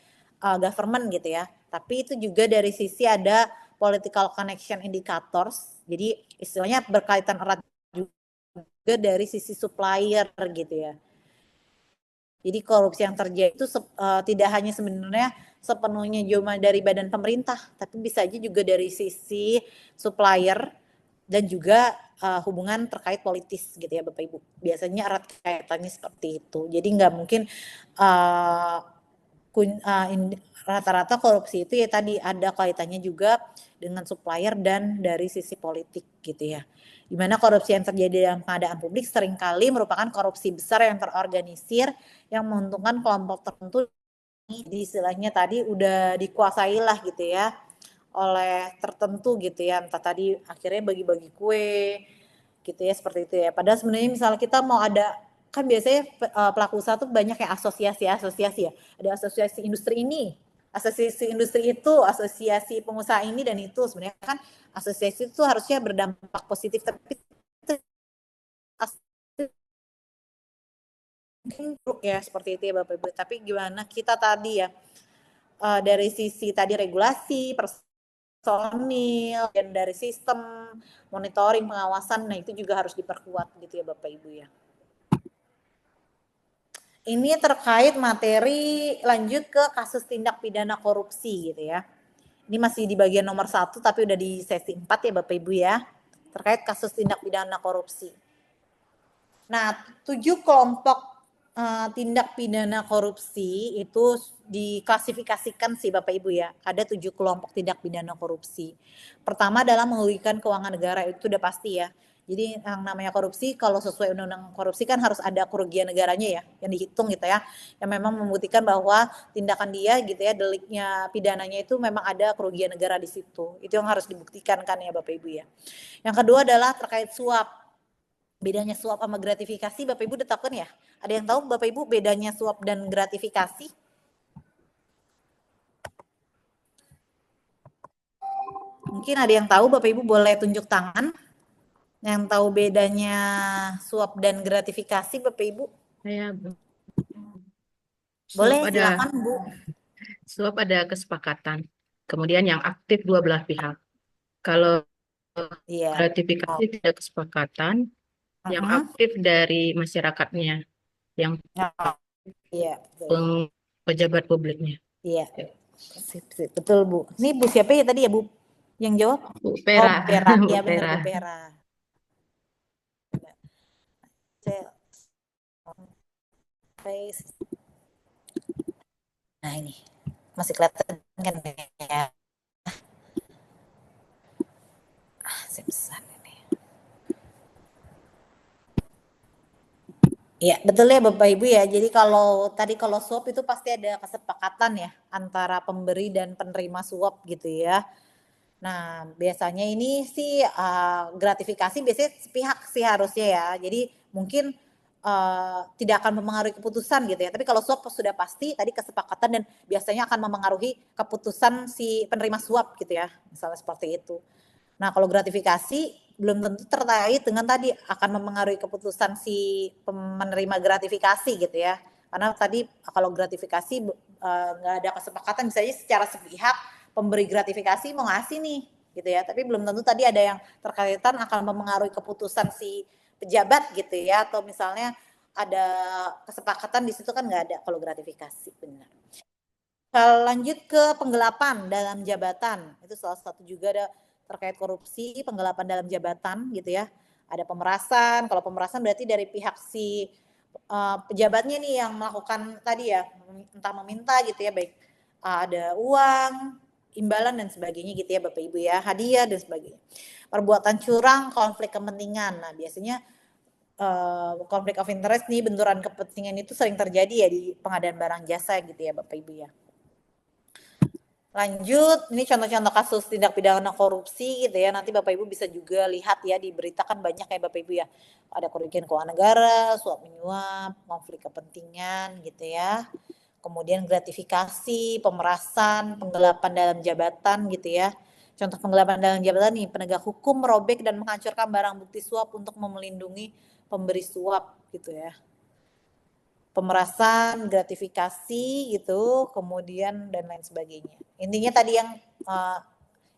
government gitu ya, tapi itu juga dari sisi ada political connection indicators. Jadi istilahnya berkaitan erat juga dari sisi supplier gitu ya. Jadi korupsi yang terjadi itu tidak hanya sebenarnya sepenuhnya cuma dari badan pemerintah, tapi bisa aja juga dari sisi supplier dan juga hubungan terkait politis gitu ya Bapak Ibu. Biasanya erat kaitannya seperti itu. Jadi nggak mungkin rata-rata korupsi itu ya tadi ada kaitannya juga dengan supplier dan dari sisi politik gitu ya. Di mana korupsi yang terjadi dalam pengadaan publik seringkali merupakan korupsi besar yang terorganisir yang menguntungkan kelompok tertentu. Jadi istilahnya tadi udah dikuasai lah gitu ya oleh tertentu gitu ya, entah tadi akhirnya bagi-bagi kue gitu ya, seperti itu ya. Padahal sebenarnya misalnya kita mau ada, kan biasanya pelaku usaha tuh banyak yang asosiasi ya, ada asosiasi industri ini, asosiasi industri itu, asosiasi pengusaha ini dan itu. Sebenarnya kan asosiasi itu harusnya berdampak positif, tapi mungkin ya seperti itu ya Bapak Ibu. Tapi gimana kita tadi ya dari sisi tadi regulasi, personil, dan dari sistem monitoring pengawasan, nah itu juga harus diperkuat gitu ya Bapak Ibu ya. Ini terkait materi lanjut ke kasus tindak pidana korupsi gitu ya. Ini masih di bagian nomor 1 tapi udah di sesi 4 ya Bapak Ibu ya. Terkait kasus tindak pidana korupsi. Nah 7 kelompok tindak pidana korupsi itu diklasifikasikan sih Bapak Ibu ya. Ada 7 kelompok tindak pidana korupsi. Pertama adalah merugikan keuangan negara, itu udah pasti ya. Jadi yang namanya korupsi kalau sesuai undang-undang korupsi kan harus ada kerugian negaranya ya, yang dihitung gitu ya. Yang memang membuktikan bahwa tindakan dia gitu ya, deliknya, pidananya itu memang ada kerugian negara di situ. Itu yang harus dibuktikan kan ya Bapak Ibu ya. Yang kedua adalah terkait suap. Bedanya suap sama gratifikasi Bapak Ibu udah tahu kan ya? Ada yang tahu Bapak Ibu bedanya suap dan gratifikasi? Mungkin ada yang tahu, Bapak Ibu boleh tunjuk tangan. Yang tahu bedanya suap dan gratifikasi Bapak Ibu? Saya Bu. Boleh, Suap ada silakan Bu. suap ada kesepakatan. Kemudian yang aktif dua belah pihak. Kalau gratifikasi tidak kesepakatan, yang aktif dari masyarakatnya, yang pejabat publiknya. Iya, betul Bu. Ini Bu siapa ya tadi ya Bu? Yang jawab? Bu Pera. Oh, Pera. Bu Iya benar Pera. Bu Pera. Nah ini masih kelihatan kan ya? Besar ini. Iya betul ya Bapak Ibu ya. Jadi kalau suap itu pasti ada kesepakatan ya antara pemberi dan penerima suap gitu ya. Nah biasanya ini sih gratifikasi biasanya sepihak sih harusnya ya. Jadi mungkin tidak akan mempengaruhi keputusan gitu ya. Tapi kalau suap sudah pasti tadi kesepakatan dan biasanya akan mempengaruhi keputusan si penerima suap gitu ya. Misalnya seperti itu. Nah kalau gratifikasi belum tentu terkait dengan tadi akan mempengaruhi keputusan si penerima gratifikasi gitu ya. Karena tadi kalau gratifikasi nggak ada kesepakatan, misalnya secara sepihak pemberi gratifikasi mau ngasih nih gitu ya. Tapi belum tentu tadi ada yang terkaitan akan mempengaruhi keputusan si pejabat gitu ya, atau misalnya ada kesepakatan di situ kan nggak ada kalau gratifikasi, benar. Lanjut ke penggelapan dalam jabatan, itu salah satu juga ada terkait korupsi, penggelapan dalam jabatan gitu ya. Ada pemerasan, kalau pemerasan berarti dari pihak si pejabatnya nih yang melakukan tadi ya, entah meminta gitu ya, baik ada uang, imbalan dan sebagainya gitu ya Bapak Ibu ya, hadiah dan sebagainya. Perbuatan curang, konflik kepentingan. Nah biasanya konflik of interest nih, benturan kepentingan itu sering terjadi ya di pengadaan barang jasa gitu ya Bapak Ibu ya. Lanjut, ini contoh-contoh kasus tindak pidana korupsi gitu ya. Nanti Bapak Ibu bisa juga lihat ya, diberitakan banyak ya Bapak Ibu ya. Ada kerugian keuangan negara, suap menyuap, konflik kepentingan gitu ya. Kemudian gratifikasi, pemerasan, penggelapan dalam jabatan gitu ya. Contoh penggelapan dalam jabatan nih, penegak hukum merobek dan menghancurkan barang bukti suap untuk melindungi pemberi suap gitu ya. Pemerasan, gratifikasi gitu, kemudian dan lain sebagainya. Intinya tadi yang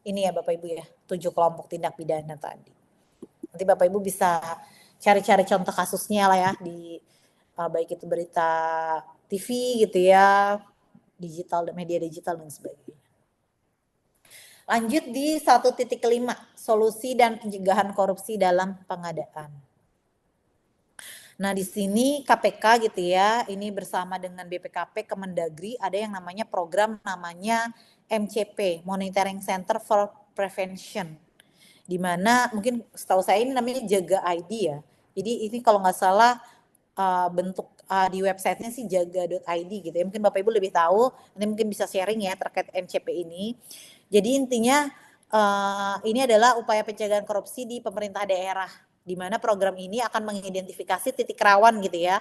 ini ya Bapak Ibu ya, 7 kelompok tindak pidana tadi. Nanti Bapak Ibu bisa cari-cari contoh kasusnya lah ya di baik itu berita TV gitu ya, digital, media digital dan sebagainya. Lanjut di 1.5, solusi dan pencegahan korupsi dalam pengadaan. Nah di sini KPK gitu ya, ini bersama dengan BPKP, Kemendagri ada yang namanya program namanya MCP, Monitoring Center for Prevention. Di mana mungkin setahu saya ini namanya Jaga ID ya. Jadi ini kalau nggak salah bentuk di websitenya sih jaga.id gitu ya. Mungkin Bapak Ibu lebih tahu, nanti mungkin bisa sharing ya terkait MCP ini. Jadi intinya ini adalah upaya pencegahan korupsi di pemerintah daerah, di mana program ini akan mengidentifikasi titik rawan gitu ya,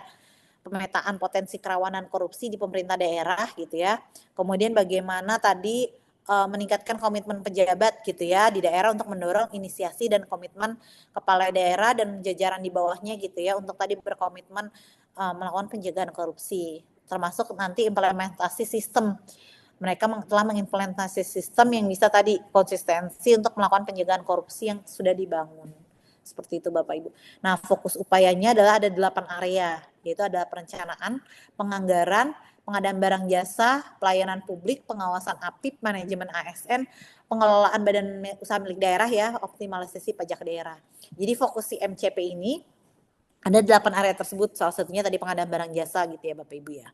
pemetaan potensi kerawanan korupsi di pemerintah daerah gitu ya. Kemudian bagaimana tadi meningkatkan komitmen pejabat gitu ya di daerah untuk mendorong inisiasi dan komitmen kepala daerah dan jajaran di bawahnya gitu ya untuk tadi berkomitmen melakukan pencegahan korupsi, termasuk nanti implementasi sistem. Mereka telah mengimplementasi sistem yang bisa tadi konsistensi untuk melakukan pencegahan korupsi yang sudah dibangun. Seperti itu Bapak Ibu. Nah fokus upayanya adalah ada 8 area, yaitu ada perencanaan, penganggaran, pengadaan barang jasa, pelayanan publik, pengawasan APIP, manajemen ASN, pengelolaan badan usaha milik daerah ya, optimalisasi pajak daerah. Jadi fokus si MCP ini Ada 8 area tersebut, salah satunya tadi pengadaan barang jasa gitu ya Bapak Ibu ya.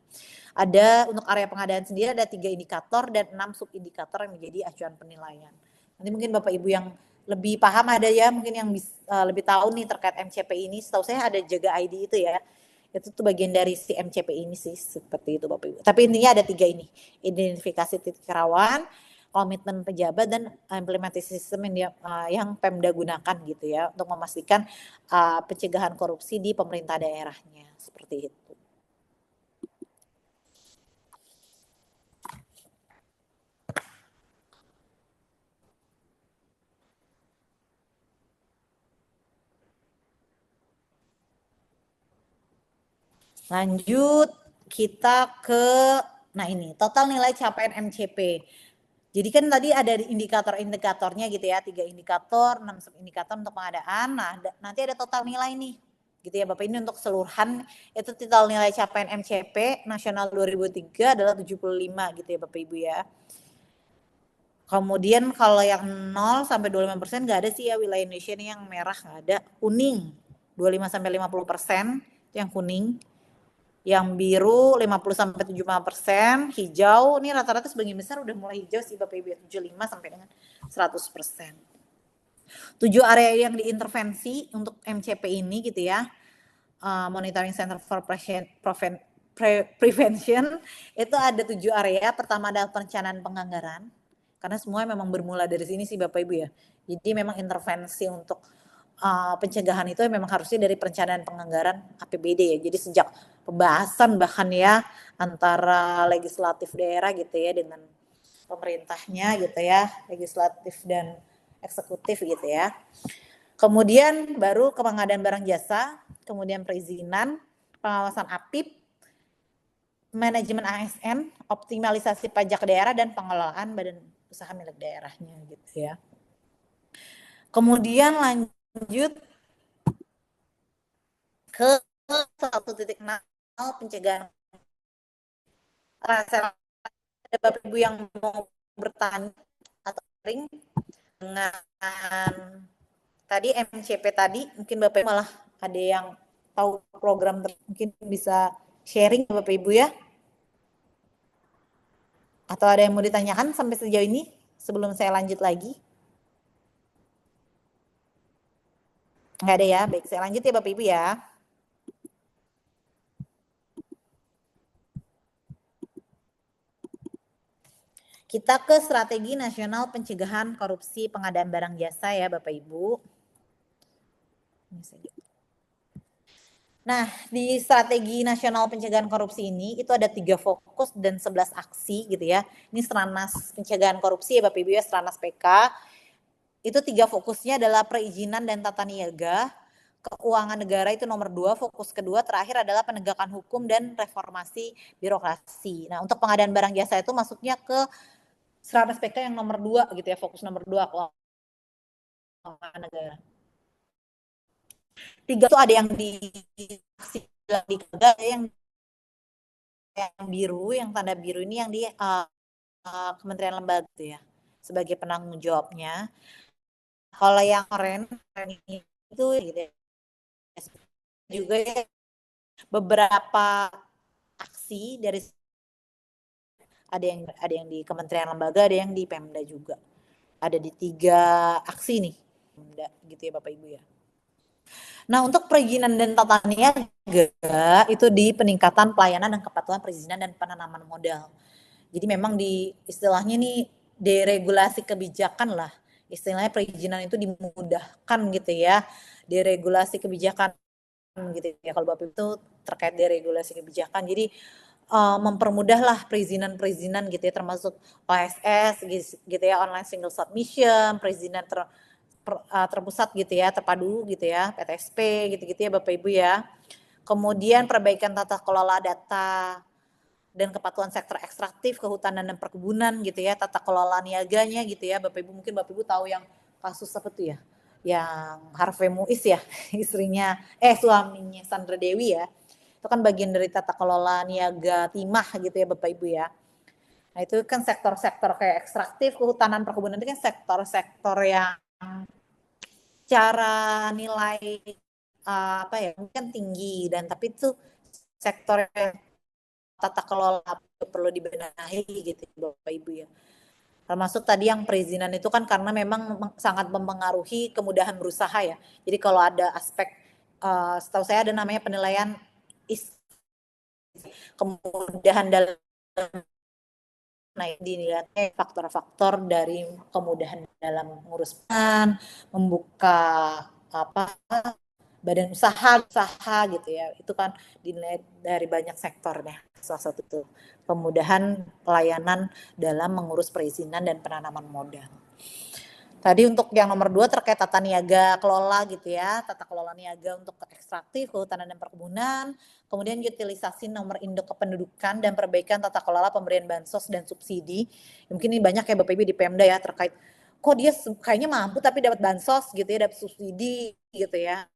Ada untuk area pengadaan sendiri ada 3 indikator dan 6 subindikator yang menjadi acuan penilaian. Nanti mungkin Bapak Ibu yang lebih paham ada ya, mungkin yang lebih tahu nih terkait MCP ini. Setahu saya ada jaga ID itu ya. Itu tuh bagian dari si MCP ini sih, seperti itu Bapak Ibu. Tapi intinya ada 3 ini. Identifikasi titik rawan, komitmen pejabat, dan implementasi sistem yang Pemda gunakan gitu ya untuk memastikan pencegahan korupsi di pemerintah daerahnya, seperti itu. Lanjut kita ke ini total nilai capaian MCP. Jadi kan tadi ada indikator-indikatornya gitu ya, 3 indikator, 6 subindikator untuk pengadaan. Nah, nanti ada total nilai nih. Gitu ya Bapak, ini untuk keseluruhan itu total nilai capaian MCP nasional 2003 adalah 75 gitu ya Bapak Ibu ya. Kemudian kalau yang 0 sampai 25% nggak ada sih ya, wilayah Indonesia ini yang merah nggak ada. Kuning 25 sampai 50% itu yang kuning. Yang biru 50 sampai 75%, hijau ini rata-rata sebagian besar udah mulai hijau sih Bapak Ibu, 75 sampai dengan 100%. 7 area yang diintervensi untuk MCP ini gitu ya. Monitoring Center for Prevention itu ada 7 area. Pertama adalah perencanaan penganggaran, karena semua memang bermula dari sini sih Bapak Ibu ya. Jadi memang intervensi untuk pencegahan itu memang harusnya dari perencanaan penganggaran APBD ya. Jadi sejak pembahasan bahkan ya antara legislatif daerah gitu ya dengan pemerintahnya gitu ya, legislatif dan eksekutif gitu ya. Kemudian baru ke pengadaan barang jasa, kemudian perizinan, pengawasan APIP, manajemen ASN, optimalisasi pajak daerah, dan pengelolaan badan usaha milik daerahnya gitu ya. Kemudian lanjut ke 1.0 pencegahan. Ada Bapak Ibu yang mau bertanya atau sharing dengan tadi MCP tadi, mungkin Bapak Ibu malah ada yang tahu program mungkin bisa sharing Bapak Ibu ya. Atau ada yang mau ditanyakan sampai sejauh ini sebelum saya lanjut lagi? Nggak ada ya, baik saya lanjut ya Bapak Ibu ya. Kita ke strategi nasional pencegahan korupsi pengadaan barang jasa ya Bapak Ibu. Nah, di strategi nasional pencegahan korupsi ini itu ada 3 fokus dan 11 aksi gitu ya. Ini Stranas pencegahan korupsi ya Bapak Ibu ya, Stranas PK. Itu 3 fokusnya adalah perizinan dan tata niaga, keuangan negara itu nomor 2, fokus kedua terakhir adalah penegakan hukum dan reformasi birokrasi. Nah, untuk pengadaan barang jasa itu masuknya ke Stranas PK yang nomor 2 gitu ya, fokus nomor 2 keuangan negara. 3 itu ada yang di yang biru, yang tanda biru ini yang di kementerian lembaga gitu ya, sebagai penanggung jawabnya. Kalau yang oranye itu gitu ya, juga ya, beberapa aksi dari ada yang di kementerian lembaga, ada yang di Pemda juga. Ada di 3 aksi nih, Pemda gitu ya Bapak Ibu ya. Nah, untuk perizinan dan tata niaga itu di peningkatan pelayanan dan kepatuhan perizinan dan penanaman modal. Jadi memang di istilahnya nih deregulasi kebijakan lah. Istilahnya perizinan itu dimudahkan gitu ya. Deregulasi kebijakan gitu ya. Kalau Bapak itu terkait deregulasi kebijakan. Jadi mempermudahlah perizinan gitu ya, termasuk OSS gitu ya, online single submission, perizinan terpusat gitu ya, terpadu gitu ya, PTSP gitu-gitu ya Bapak Ibu ya. Kemudian perbaikan tata kelola data dan kepatuhan sektor ekstraktif, kehutanan dan perkebunan gitu ya, tata kelola niaganya gitu ya Bapak Ibu. Mungkin Bapak Ibu tahu yang kasus apa tuh ya, yang Harvey Muiz ya, suaminya Sandra Dewi ya. Itu kan bagian dari tata kelola niaga timah gitu ya Bapak Ibu ya. Nah itu kan sektor-sektor kayak ekstraktif, kehutanan, perkebunan itu kan sektor-sektor yang cara nilai apa ya, mungkin tinggi dan tapi itu sektor yang tata kelola perlu dibenahi gitu Bapak Ibu ya. Termasuk tadi yang perizinan itu kan karena memang sangat mempengaruhi kemudahan berusaha ya. Jadi kalau ada aspek setahu saya ada namanya penilaian kemudahan dalam, nah dilihatnya faktor-faktor dari kemudahan dalam mengurus membuka apa badan usaha gitu ya, itu kan dinilai dari banyak sektor ya. Salah satu itu kemudahan pelayanan dalam mengurus perizinan dan penanaman modal. Tadi untuk yang nomor 2 terkait tata niaga kelola gitu ya, tata kelola niaga untuk ekstraktif, kehutanan dan perkebunan, kemudian utilisasi nomor induk kependudukan dan perbaikan tata kelola pemberian bansos dan subsidi. Mungkin ini banyak ya Bapak Ibu di Pemda ya terkait kok dia kayaknya mampu tapi dapat bansos gitu ya, dapat subsidi gitu ya.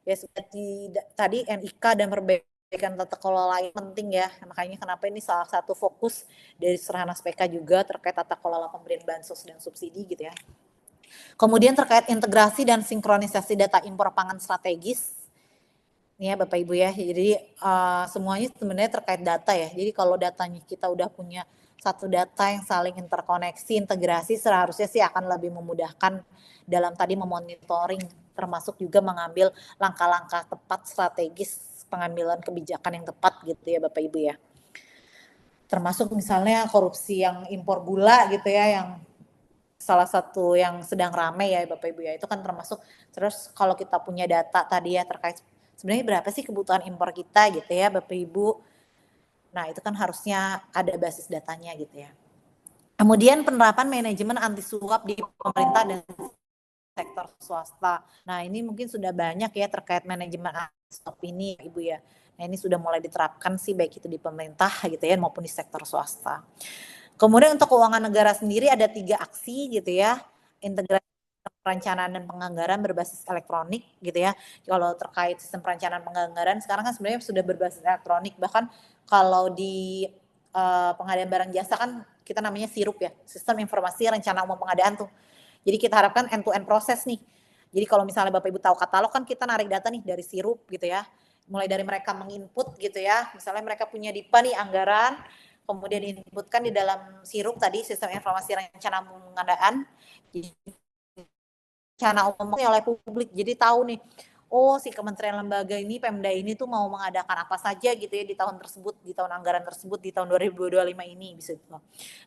Ya seperti tadi NIK dan perbaikan tata kelola yang penting ya, makanya kenapa ini salah satu fokus dari Serhanas PK juga terkait tata kelola pemberian bansos dan subsidi gitu ya. Kemudian terkait integrasi dan sinkronisasi data impor pangan strategis, nih ya Bapak Ibu ya, jadi semuanya sebenarnya terkait data ya, jadi kalau datanya kita udah punya satu data yang saling interkoneksi, integrasi seharusnya sih akan lebih memudahkan dalam tadi memonitoring, termasuk juga mengambil langkah-langkah tepat strategis pengambilan kebijakan yang tepat gitu ya Bapak Ibu ya. Termasuk misalnya korupsi yang impor gula gitu ya, yang salah satu yang sedang ramai ya Bapak Ibu ya, itu kan termasuk. Terus kalau kita punya data tadi ya terkait sebenarnya berapa sih kebutuhan impor kita gitu ya Bapak Ibu. Nah itu kan harusnya ada basis datanya gitu ya. Kemudian penerapan manajemen anti suap di pemerintah dan sektor swasta. Nah ini mungkin sudah banyak ya terkait manajemen anti-suap ini Ibu ya. Nah ini sudah mulai diterapkan sih baik itu di pemerintah gitu ya maupun di sektor swasta. Kemudian untuk keuangan negara sendiri ada 3 aksi gitu ya. Integrasi perencanaan dan penganggaran berbasis elektronik gitu ya. Kalau terkait sistem perencanaan penganggaran sekarang kan sebenarnya sudah berbasis elektronik. Bahkan kalau di pengadaan barang jasa kan kita namanya SIRUP ya, Sistem Informasi Rencana Umum Pengadaan tuh. Jadi kita harapkan end-to-end proses nih. Jadi kalau misalnya Bapak Ibu tahu katalog kan kita narik data nih dari SIRUP gitu ya. Mulai dari mereka menginput gitu ya. Misalnya mereka punya DIPA nih anggaran, kemudian diinputkan di dalam SIRUP tadi Sistem Informasi Rencana Umum Pengadaan. Jadi rencana umum oleh publik. Jadi tahu nih, oh si kementerian lembaga ini, Pemda ini tuh mau mengadakan apa saja gitu ya di tahun tersebut, di tahun anggaran tersebut, di tahun 2025 ini bisa.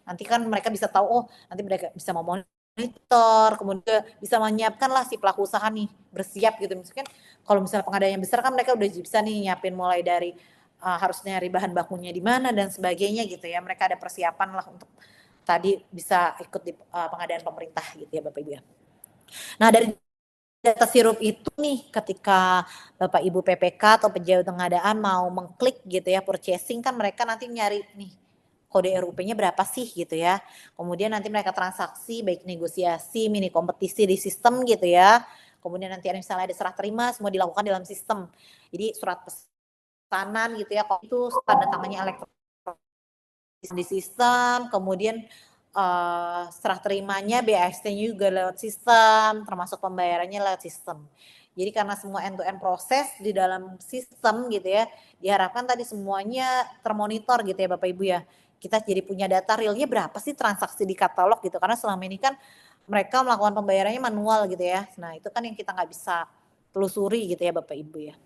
Nanti kan mereka bisa tahu, oh nanti mereka bisa memonitor, kemudian bisa menyiapkan lah si pelaku usaha nih bersiap gitu. Misalkan kalau misalnya pengadaan yang besar kan mereka udah bisa nih nyiapin mulai dari harus nyari bahan bakunya di mana dan sebagainya gitu ya. Mereka ada persiapan lah untuk tadi bisa ikut di pengadaan pemerintah gitu ya Bapak Ibu ya. Nah dari data SIRUP itu nih ketika Bapak Ibu PPK atau pejabat pengadaan mau mengklik gitu ya purchasing kan mereka nanti nyari nih kode RUP-nya berapa sih gitu ya. Kemudian nanti mereka transaksi baik negosiasi, mini kompetisi di sistem gitu ya. Kemudian nanti misalnya ada serah terima semua dilakukan dalam sistem. Jadi surat pesanan gitu ya, kalau itu tanda tangannya elektronik di sistem, kemudian serah terimanya BAST-nya juga lewat sistem, termasuk pembayarannya lewat sistem. Jadi karena semua end-to-end proses di dalam sistem gitu ya, diharapkan tadi semuanya termonitor gitu ya Bapak Ibu ya. Kita jadi punya data realnya berapa sih transaksi di katalog gitu, karena selama ini kan mereka melakukan pembayarannya manual gitu ya. Nah itu kan yang kita nggak bisa telusuri gitu ya Bapak Ibu ya.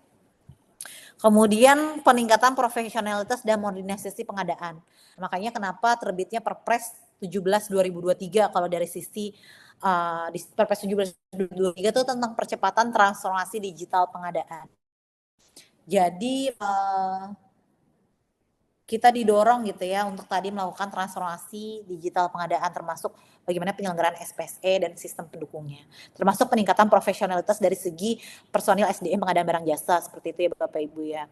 Kemudian peningkatan profesionalitas dan modernisasi pengadaan. Makanya kenapa terbitnya Perpres 17/2023 kalau dari sisi di Perpres 17/2023 itu tentang percepatan transformasi digital pengadaan. Jadi kita didorong gitu ya untuk tadi melakukan transformasi digital pengadaan termasuk bagaimana penyelenggaraan SPSE dan sistem pendukungnya. Termasuk peningkatan profesionalitas dari segi personil SDM pengadaan barang jasa seperti itu ya Bapak Ibu ya.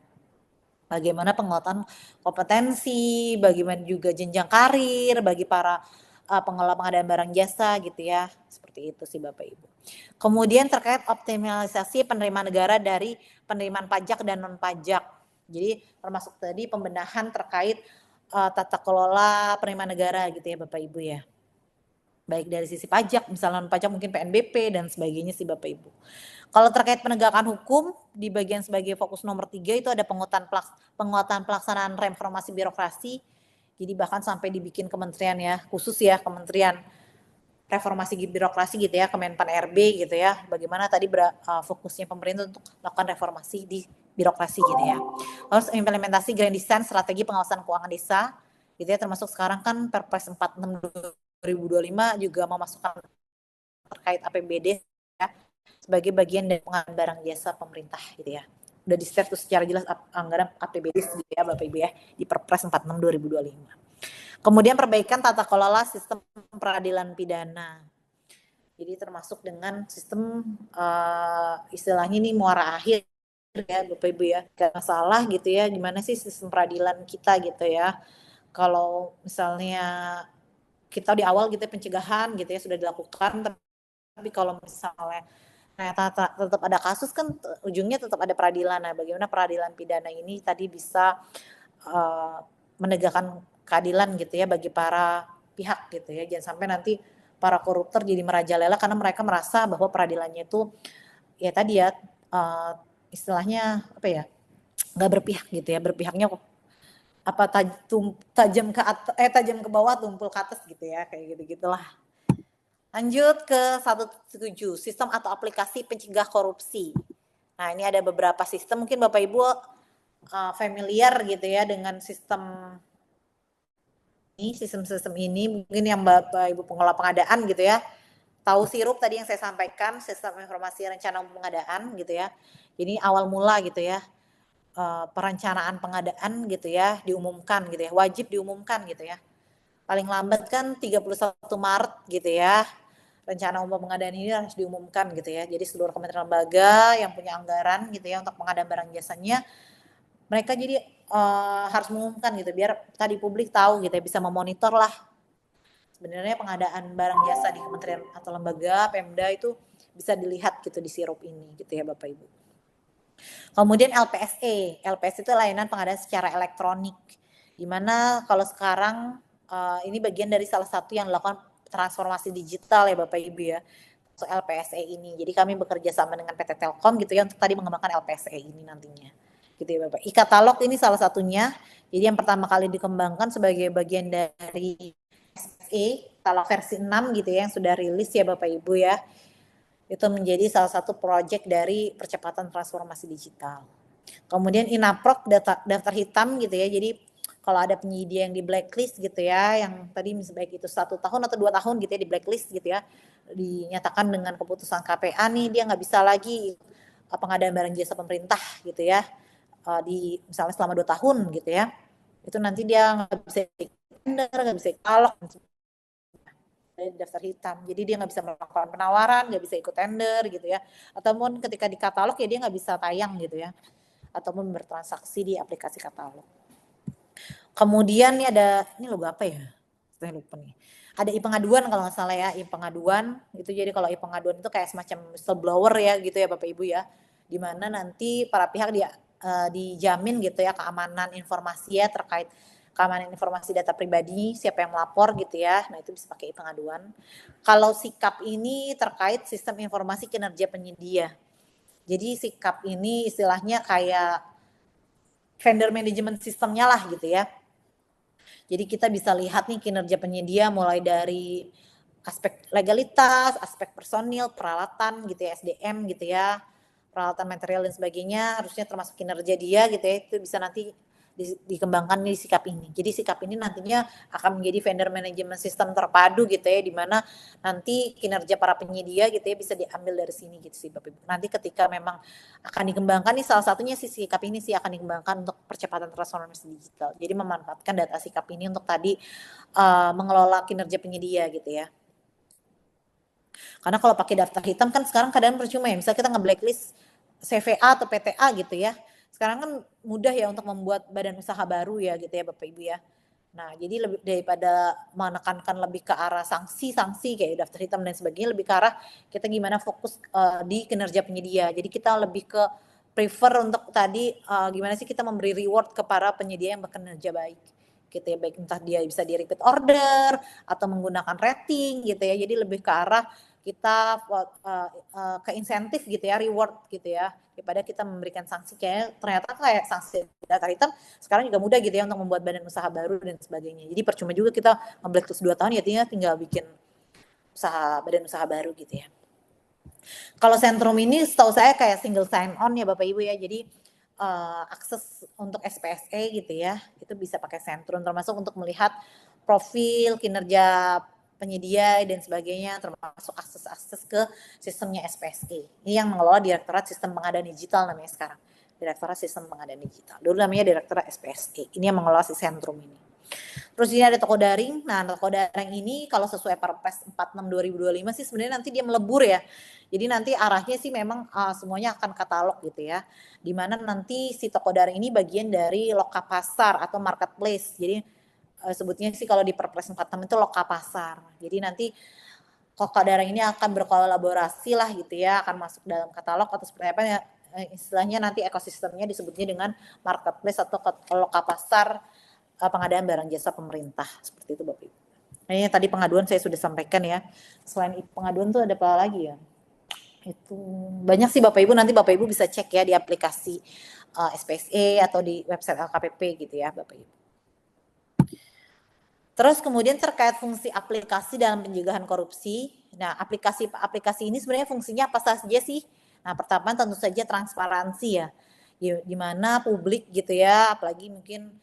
Bagaimana penguatan kompetensi, bagaimana juga jenjang karir bagi para pengelola pengadaan barang jasa gitu ya. Seperti itu sih Bapak Ibu. Kemudian terkait optimalisasi penerimaan negara dari penerimaan pajak dan non pajak. Jadi termasuk tadi pembenahan terkait tata kelola penerimaan negara gitu ya Bapak Ibu ya. baik dari sisi pajak, misalnya pajak mungkin PNBP dan sebagainya sih Bapak Ibu. Kalau terkait penegakan hukum, di bagian sebagai fokus nomor 3 itu ada penguatan pelaksanaan reformasi birokrasi. Jadi bahkan sampai dibikin kementerian ya, khusus ya Kementerian Reformasi Birokrasi gitu ya, Kemenpan RB gitu ya. Bagaimana tadi fokusnya pemerintah untuk melakukan reformasi di birokrasi gitu ya. Terus implementasi Grand Design Strategi Pengawasan Keuangan Desa gitu ya, termasuk sekarang kan Perpres 46 2025 juga memasukkan terkait APBD ya, sebagai bagian dari pengadaan barang jasa pemerintah gitu ya. Udah di-state secara jelas anggaran APBD gitu ya Bapak Ibu ya, di Perpres 46 2025. Kemudian perbaikan tata kelola sistem peradilan pidana. Jadi termasuk dengan sistem istilahnya ini muara akhir ya Bapak Ibu ya. Gak masalah gitu ya, gimana sih sistem peradilan kita gitu ya. Kalau misalnya kita di awal gitu ya, pencegahan gitu ya sudah dilakukan, tapi kalau misalnya tetap ada kasus kan ujungnya tetap ada peradilan. Nah, bagaimana peradilan pidana ini tadi bisa menegakkan keadilan gitu ya bagi para pihak gitu ya. Jangan sampai nanti para koruptor jadi merajalela karena mereka merasa bahwa peradilannya itu ya tadi ya istilahnya apa ya, nggak berpihak gitu ya, berpihaknya apa tajam ke bawah tumpul ke atas gitu ya, kayak gitu-gitulah. Lanjut ke 1.7, sistem atau aplikasi pencegah korupsi. Nah, ini ada beberapa sistem, mungkin Bapak Ibu familiar gitu ya dengan sistem ini, mungkin yang Bapak Ibu pengelola pengadaan gitu ya. Tahu sirup tadi yang saya sampaikan, sistem informasi rencana pengadaan gitu ya. Jadi awal mula gitu ya, perencanaan pengadaan gitu ya diumumkan gitu ya, wajib diumumkan gitu ya. Paling lambat kan 31 Maret gitu ya. Rencana umum pengadaan ini harus diumumkan gitu ya. Jadi seluruh kementerian lembaga yang punya anggaran gitu ya untuk pengadaan barang jasanya, mereka jadi harus mengumumkan gitu biar tadi publik tahu gitu ya, bisa memonitor lah sebenarnya pengadaan barang jasa di kementerian atau lembaga Pemda itu bisa dilihat gitu di sirup ini gitu ya Bapak Ibu. Kemudian LPSE itu layanan pengadaan secara elektronik, dimana kalau sekarang ini bagian dari salah satu yang dilakukan transformasi digital ya Bapak Ibu ya, LPSE ini. Jadi kami bekerja sama dengan PT Telkom gitu ya untuk tadi mengembangkan LPSE ini nantinya. Gitu ya Bapak. E-katalog ini salah satunya. Jadi yang pertama kali dikembangkan sebagai bagian dari SE, katalog versi 6 gitu ya yang sudah rilis ya Bapak Ibu ya. Itu menjadi salah satu proyek dari percepatan transformasi digital. Kemudian Inaprok daftar hitam gitu ya. Jadi kalau ada penyedia yang di blacklist gitu ya, yang tadi baik itu 1 tahun atau 2 tahun gitu ya di blacklist gitu ya, dinyatakan dengan keputusan KPA nih dia nggak bisa lagi pengadaan barang jasa pemerintah gitu ya, di misalnya selama 2 tahun gitu ya, itu nanti dia nggak bisa tender, nggak bisa katalog dari daftar hitam, jadi dia nggak bisa melakukan penawaran, nggak bisa ikut tender gitu ya, ataupun ketika di katalog ya dia nggak bisa tayang gitu ya, ataupun bertransaksi di aplikasi katalog. Kemudian nih ada, ini logo apa ya? Saya lupa nih. Ada e-pengaduan kalau nggak salah ya, e-pengaduan itu jadi kalau e-pengaduan itu kayak semacam whistleblower ya gitu ya Bapak Ibu ya, di mana nanti para pihak dijamin gitu ya keamanan informasi ya terkait keamanan informasi data pribadi, siapa yang melapor gitu ya, nah itu bisa pakai e-pengaduan. Kalau sikap ini terkait sistem informasi kinerja penyedia, jadi sikap ini istilahnya kayak vendor management sistemnya lah gitu ya. Jadi kita bisa lihat nih kinerja penyedia mulai dari aspek legalitas, aspek personil, peralatan gitu ya, SDM gitu ya, peralatan material dan sebagainya, harusnya termasuk kinerja dia gitu ya, itu bisa nanti dikembangkan di sikap ini. Jadi sikap ini nantinya akan menjadi vendor management system terpadu gitu ya, di mana nanti kinerja para penyedia gitu ya bisa diambil dari sini gitu sih Bapak Ibu. Nanti ketika memang akan dikembangkan nih salah satunya si sikap ini sih akan dikembangkan untuk percepatan transformasi digital. Jadi memanfaatkan data sikap ini untuk tadi mengelola kinerja penyedia gitu ya. Karena kalau pakai daftar hitam kan sekarang kadang percuma ya, misalnya kita nge-blacklist CVA atau PTA gitu ya. Sekarang kan mudah ya untuk membuat badan usaha baru ya gitu ya Bapak Ibu ya. Nah jadi lebih daripada menekankan lebih ke arah sanksi-sanksi kayak daftar hitam dan sebagainya, lebih ke arah kita gimana fokus di kinerja penyedia. Jadi kita lebih ke prefer untuk tadi gimana sih kita memberi reward ke para penyedia yang bekerja baik gitu ya, baik entah dia bisa di repeat order atau menggunakan rating gitu ya. Jadi lebih ke arah kita ke insentif gitu ya, reward gitu ya, daripada kita memberikan sanksi. Ternyata kayak sanksi data return sekarang juga mudah gitu ya untuk membuat badan usaha baru dan sebagainya. Jadi percuma juga kita nge-blacklist 2 tahun ya, tinggal bikin badan usaha baru gitu ya. Kalau Sentrum ini setahu saya kayak single sign on ya Bapak Ibu ya. Jadi akses untuk SPSE gitu ya, itu bisa pakai Sentrum, termasuk untuk melihat profil kinerja penyedia dan sebagainya, termasuk akses ke sistemnya SPSE. Ini yang mengelola Direktorat Sistem Pengadaan Digital namanya sekarang. Direktorat Sistem Pengadaan Digital. Dulu namanya Direktorat SPSE. Ini yang mengelola si Sentrum ini. Terus ini ada toko daring. Nah, toko daring ini kalau sesuai Perpres 46 2025 sih sebenarnya nanti dia melebur ya. Jadi nanti arahnya sih memang semuanya akan katalog gitu ya. Di mana nanti si toko daring ini bagian dari loka pasar atau marketplace. Jadi sebutnya sih kalau di Perpres 46 itu loka pasar. Jadi nanti toko daring ini akan berkolaborasi lah gitu ya, akan masuk dalam katalog atau seperti apa ya, istilahnya nanti ekosistemnya disebutnya dengan marketplace atau loka pasar pengadaan barang jasa pemerintah, seperti itu Bapak Ibu. Nah, ini tadi pengaduan saya sudah sampaikan ya. Selain pengaduan tuh ada apa lagi ya? Itu banyak sih Bapak Ibu, nanti Bapak Ibu bisa cek ya di aplikasi SPSE atau di website LKPP gitu ya Bapak Ibu. Terus kemudian terkait fungsi aplikasi dalam pencegahan korupsi. Nah, aplikasi ini sebenarnya fungsinya apa saja sih? Nah, pertama tentu saja transparansi ya. Di mana publik gitu ya, apalagi mungkin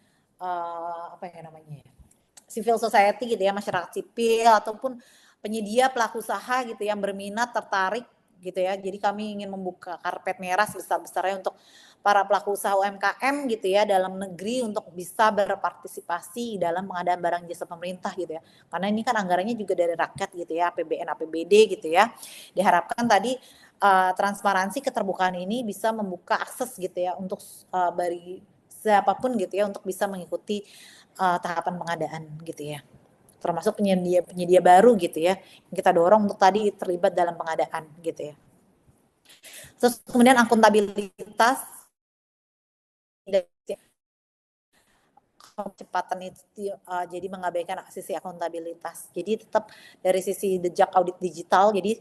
civil society gitu ya, masyarakat sipil ataupun penyedia pelaku usaha gitu yang berminat, tertarik gitu ya. Jadi kami ingin membuka karpet merah sebesar-besarnya untuk para pelaku usaha UMKM gitu ya dalam negeri untuk bisa berpartisipasi dalam pengadaan barang jasa pemerintah gitu ya. Karena ini kan anggarannya juga dari rakyat gitu ya, APBN, APBD gitu ya. Diharapkan tadi transparansi keterbukaan ini bisa membuka akses gitu ya untuk bagi siapapun gitu ya untuk bisa mengikuti tahapan pengadaan gitu ya. Termasuk penyedia baru gitu ya, yang kita dorong untuk tadi terlibat dalam pengadaan gitu ya. Terus kemudian akuntabilitas, kecepatan itu jadi mengabaikan sisi akuntabilitas. Jadi tetap dari sisi jejak audit digital, jadi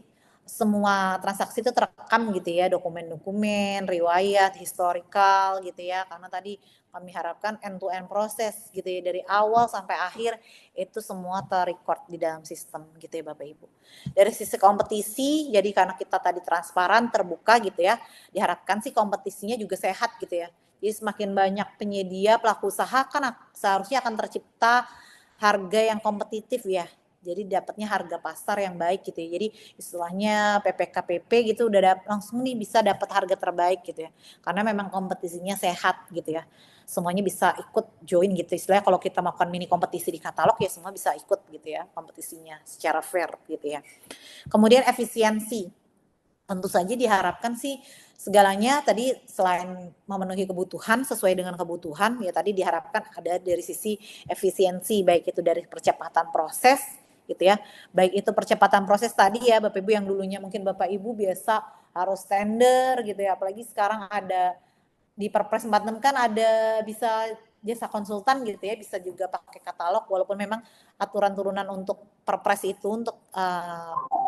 semua transaksi itu terekam gitu ya, dokumen-dokumen, riwayat, historical gitu ya, karena tadi kami harapkan end-to-end proses gitu ya, dari awal sampai akhir itu semua terrecord di dalam sistem gitu ya Bapak Ibu. Dari sisi kompetisi, jadi karena kita tadi transparan, terbuka gitu ya, diharapkan sih kompetisinya juga sehat gitu ya. Jadi semakin banyak penyedia pelaku usaha kan seharusnya akan tercipta harga yang kompetitif ya. Jadi dapatnya harga pasar yang baik gitu ya. Jadi istilahnya PPKPP gitu udah langsung nih bisa dapat harga terbaik gitu ya. Karena memang kompetisinya sehat gitu ya. Semuanya bisa ikut join gitu. Istilahnya kalau kita melakukan mini kompetisi di katalog ya semua bisa ikut gitu ya kompetisinya secara fair gitu ya. Kemudian efisiensi. Tentu saja diharapkan sih segalanya tadi selain memenuhi kebutuhan sesuai dengan kebutuhan ya tadi diharapkan ada dari sisi efisiensi baik itu dari percepatan proses gitu ya. Baik itu percepatan proses tadi ya Bapak Ibu yang dulunya mungkin Bapak Ibu biasa harus tender gitu ya. Apalagi sekarang ada di Perpres 46 kan ada bisa jasa konsultan gitu ya, bisa juga pakai katalog walaupun memang aturan turunan untuk Perpres itu untuk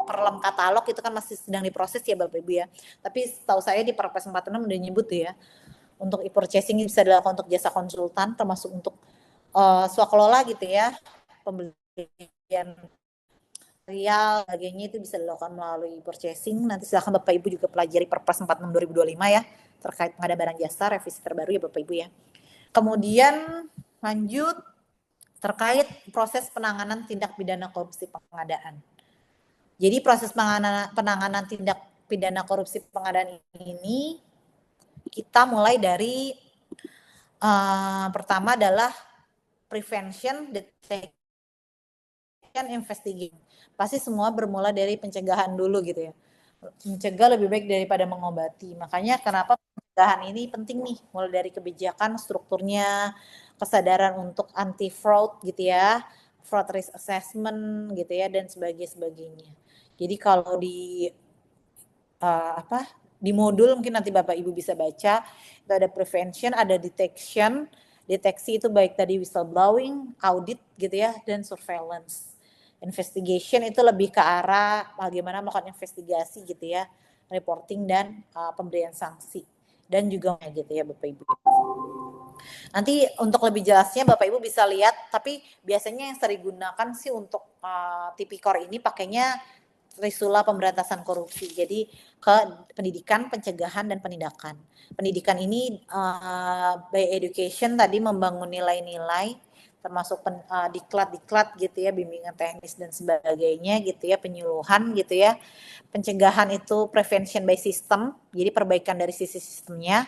perlem katalog itu kan masih sedang diproses ya Bapak Ibu ya. Tapi setahu saya di Perpres 46 udah nyebut ya untuk e-purchasing bisa dilakukan untuk jasa konsultan termasuk untuk swakelola gitu ya, pembelian real sebagainya itu bisa dilakukan melalui purchasing. Nanti silakan Bapak Ibu juga pelajari Perpres 46 2025 ya terkait pengadaan barang jasa revisi terbaru ya Bapak Ibu ya. Kemudian lanjut terkait proses penanganan tindak pidana korupsi pengadaan. Jadi proses penanganan tindak pidana korupsi pengadaan ini kita mulai dari pertama adalah prevention, detection, investigation. Pasti semua bermula dari pencegahan dulu gitu ya. Mencegah lebih baik daripada mengobati. Makanya kenapa pencegahan ini penting nih, mulai dari kebijakan, strukturnya, kesadaran untuk anti fraud gitu ya, fraud risk assessment gitu ya dan sebagainya. Jadi kalau di di modul mungkin nanti Bapak Ibu bisa baca, itu ada prevention, ada detection, Deteksi itu baik tadi whistleblowing, audit gitu ya, dan surveillance. Investigation itu lebih ke arah bagaimana melakukan investigasi gitu ya, reporting dan pemberian sanksi dan juga gitu ya Bapak Ibu. Nanti untuk lebih jelasnya Bapak Ibu bisa lihat, tapi biasanya yang sering digunakan sih untuk Tipikor ini pakainya Trisula Pemberantasan Korupsi. Jadi ke pendidikan, pencegahan, dan penindakan. Pendidikan ini by education tadi membangun nilai-nilai termasuk diklat gitu ya, bimbingan teknis dan sebagainya gitu ya, penyuluhan gitu ya. Pencegahan itu prevention by system, jadi perbaikan dari sisi sistemnya.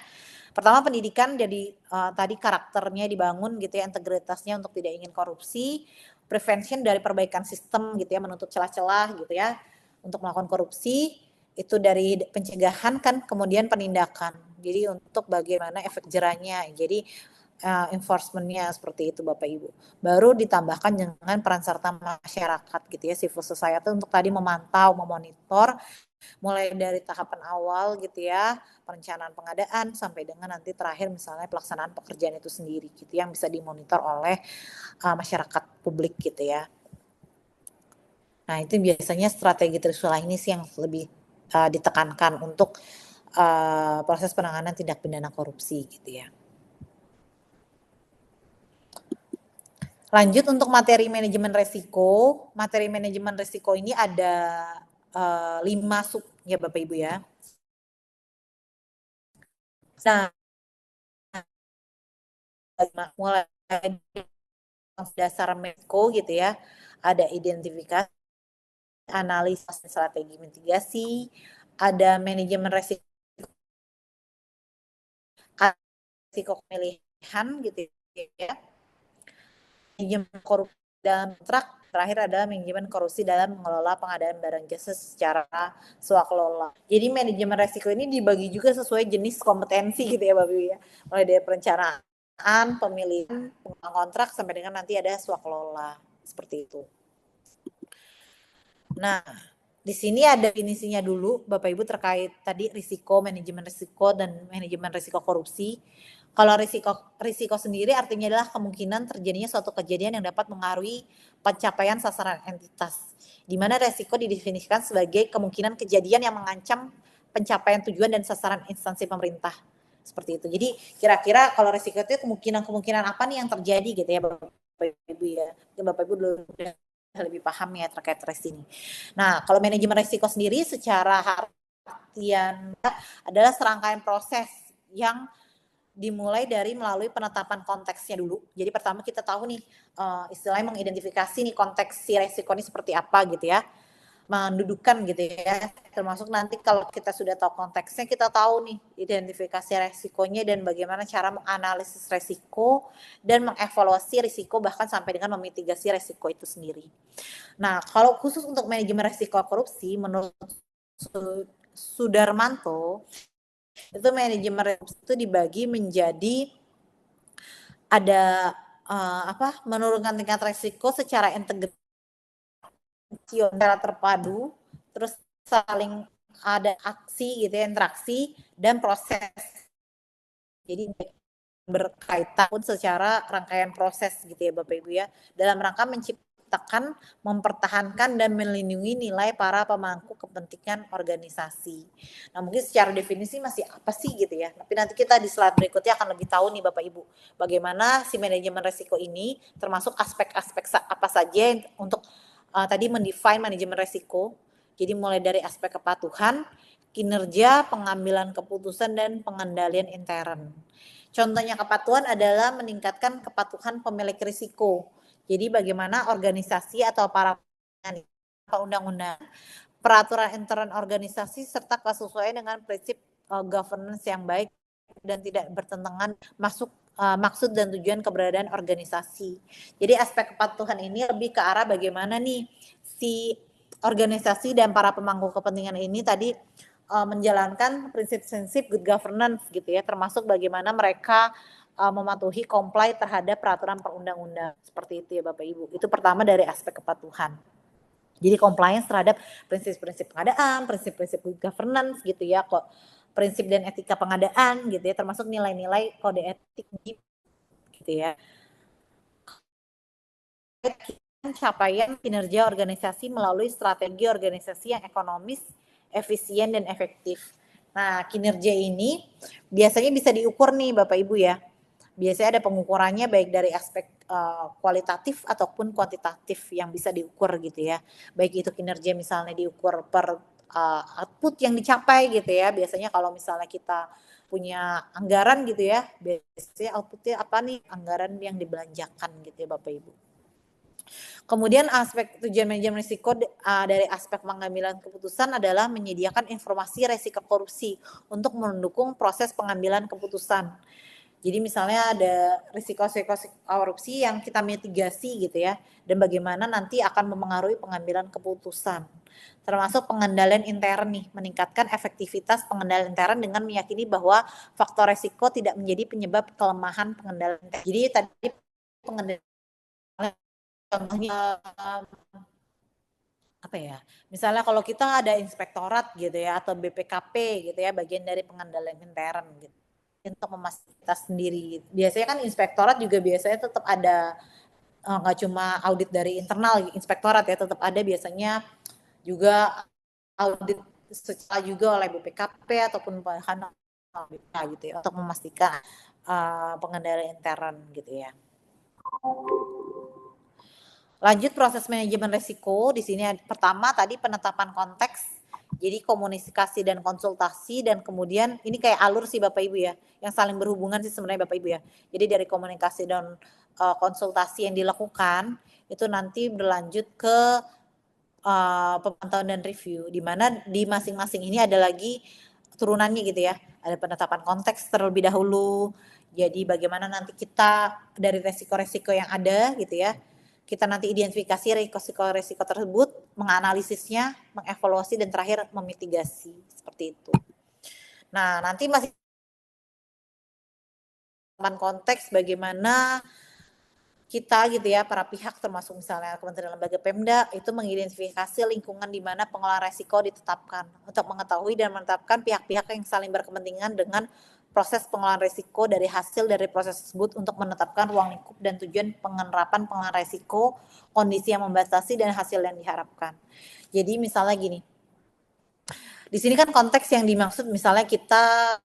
Pertama pendidikan, jadi tadi karakternya dibangun gitu ya, integritasnya untuk tidak ingin korupsi. Prevention dari perbaikan sistem gitu ya, menutup celah-celah gitu ya untuk melakukan korupsi. Itu dari pencegahan kan, kemudian penindakan. Jadi untuk bagaimana efek jerahnya. Jadi enforcement-nya seperti itu Bapak Ibu. Baru ditambahkan dengan peran serta masyarakat gitu ya, civil society untuk tadi memantau, memonitor mulai dari tahapan awal gitu ya, perencanaan pengadaan sampai dengan nanti terakhir misalnya pelaksanaan pekerjaan itu sendiri gitu yang bisa dimonitor oleh masyarakat publik gitu ya. Nah, itu biasanya strategi Trisula ini sih yang lebih ditekankan untuk proses penanganan tindak pidana korupsi gitu ya. Lanjut untuk materi manajemen resiko. Materi manajemen resiko ini ada 5 sub ya Bapak Ibu ya. Nah, mulai dasar resiko gitu ya. Ada identifikasi, analisis, strategi mitigasi, ada manajemen resiko pemilihan gitu ya. Manajemen korupsi dalam kontrak, terakhir adalah manajemen korupsi dalam mengelola pengadaan barang jasa secara swakelola. Jadi manajemen resiko ini dibagi juga sesuai jenis kompetensi gitu ya Bapak Ibu ya. Mulai dari perencanaan, pemilihan, pengelolaan kontrak sampai dengan nanti ada swakelola seperti itu. Nah, di sini ada definisinya dulu Bapak Ibu terkait tadi risiko, manajemen risiko dan manajemen risiko korupsi. Kalau risiko sendiri artinya adalah kemungkinan terjadinya suatu kejadian yang dapat mengaruhi pencapaian sasaran entitas. Di mana risiko didefinisikan sebagai kemungkinan kejadian yang mengancam pencapaian tujuan dan sasaran instansi pemerintah. Seperti itu. Jadi kira-kira kalau risiko itu kemungkinan apa nih yang terjadi gitu ya Bapak Ibu ya. Bapak Ibu dulu lebih paham ya terkait risiko ini. Nah, kalau manajemen risiko sendiri secara artian adalah serangkaian proses yang dimulai dari melalui penetapan konteksnya dulu. Jadi pertama kita tahu nih istilahnya mengidentifikasi nih konteks si resiko ini seperti apa gitu ya. Mendudukan gitu ya. Termasuk nanti kalau kita sudah tahu konteksnya, kita tahu nih identifikasi resikonya dan bagaimana cara menganalisis resiko dan mengevaluasi risiko bahkan sampai dengan memitigasi resiko itu sendiri. Nah, kalau khusus untuk manajemen resiko korupsi menurut Sudarmanto itu manajemen resiko itu dibagi menjadi ada menurunkan tingkat resiko secara integratif, secara terpadu, terus saling ada aksi gitu ya, interaksi dan proses. Jadi berkaitan pun secara rangkaian proses gitu ya Bapak Ibu ya, dalam rangka menciptakan, mempertahankan dan melindungi nilai para pemangku kepentingan organisasi. Nah, mungkin secara definisi masih apa sih gitu ya. Tapi nanti kita di slide berikutnya akan lebih tahu nih Bapak Ibu bagaimana si manajemen resiko ini termasuk aspek-aspek apa saja untuk tadi mendefine manajemen resiko. Jadi mulai dari aspek kepatuhan, kinerja, pengambilan keputusan dan pengendalian intern. Contohnya kepatuhan adalah meningkatkan kepatuhan pemilik risiko. Jadi bagaimana organisasi atau para undang-undang, peraturan intern organisasi serta kesesuaian dengan prinsip governance yang baik dan tidak bertentangan maksud dan tujuan keberadaan organisasi. Jadi aspek kepatuhan ini lebih ke arah bagaimana nih si organisasi dan para pemangku kepentingan ini tadi menjalankan prinsip-prinsip good governance gitu ya, termasuk bagaimana mereka mematuhi comply terhadap peraturan perundang-undang seperti itu ya Bapak Ibu. Itu pertama dari aspek kepatuhan. Jadi compliance terhadap prinsip-prinsip pengadaan, prinsip-prinsip good governance gitu ya, prinsip dan etika pengadaan gitu ya, termasuk nilai-nilai kode etik di gitu ya. Capaian kinerja organisasi melalui strategi organisasi yang ekonomis, efisien, dan efektif. Nah, kinerja ini biasanya bisa diukur nih Bapak Ibu ya. Biasanya ada pengukurannya baik dari aspek kualitatif ataupun kuantitatif yang bisa diukur gitu ya. Baik itu kinerja misalnya diukur per output yang dicapai gitu ya. Biasanya kalau misalnya kita punya anggaran gitu ya, biasanya outputnya apa nih? Anggaran yang dibelanjakan gitu ya Bapak Ibu. Kemudian aspek tujuan manajemen risiko dari aspek pengambilan keputusan adalah menyediakan informasi risiko korupsi untuk mendukung proses pengambilan keputusan. Jadi misalnya ada risiko korupsi yang kita mitigasi gitu ya, dan bagaimana nanti akan mempengaruhi pengambilan keputusan. Termasuk pengendalian intern nih, meningkatkan efektivitas pengendalian intern dengan meyakini bahwa faktor risiko tidak menjadi penyebab kelemahan pengendalian intern. Jadi tadi pengendalian contohnya apa ya? Misalnya kalau kita ada inspektorat gitu ya atau BPKP gitu ya, bagian dari pengendalian intern gitu. Untuk memastikan kita sendiri. Biasanya kan inspektorat juga biasanya tetap ada nggak cuma audit dari internal inspektorat ya, tetap ada biasanya juga audit secara juga oleh BPKP ataupun bahkan gitu ya untuk memastikan pengendalian intern gitu ya. Lanjut proses manajemen risiko, di sini pertama tadi penetapan konteks, jadi komunikasi dan konsultasi, dan kemudian ini kayak alur sih Bapak Ibu ya, yang saling berhubungan sih sebenarnya Bapak Ibu ya. Jadi dari komunikasi dan konsultasi yang dilakukan, itu nanti berlanjut ke pemantauan dan review, di mana di masing-masing ini ada lagi turunannya gitu ya, ada penetapan konteks terlebih dahulu, jadi bagaimana nanti kita dari resiko-resiko yang ada gitu ya, kita nanti identifikasi resiko-resiko tersebut, menganalisisnya, mengevaluasi, dan terakhir memitigasi, seperti itu. Nah, nanti masih konteks bagaimana kita gitu ya, para pihak termasuk misalnya Kementerian Lembaga Pemda, itu mengidentifikasi lingkungan di mana pengelolaan resiko ditetapkan, untuk mengetahui dan menetapkan pihak-pihak yang saling berkepentingan dengan proses pengelolaan risiko dari hasil dari proses tersebut untuk menetapkan ruang lingkup dan tujuan penerapan pengelolaan risiko, kondisi yang membatasi, dan hasil yang diharapkan. Jadi misalnya gini, di sini kan konteks yang dimaksud misalnya kita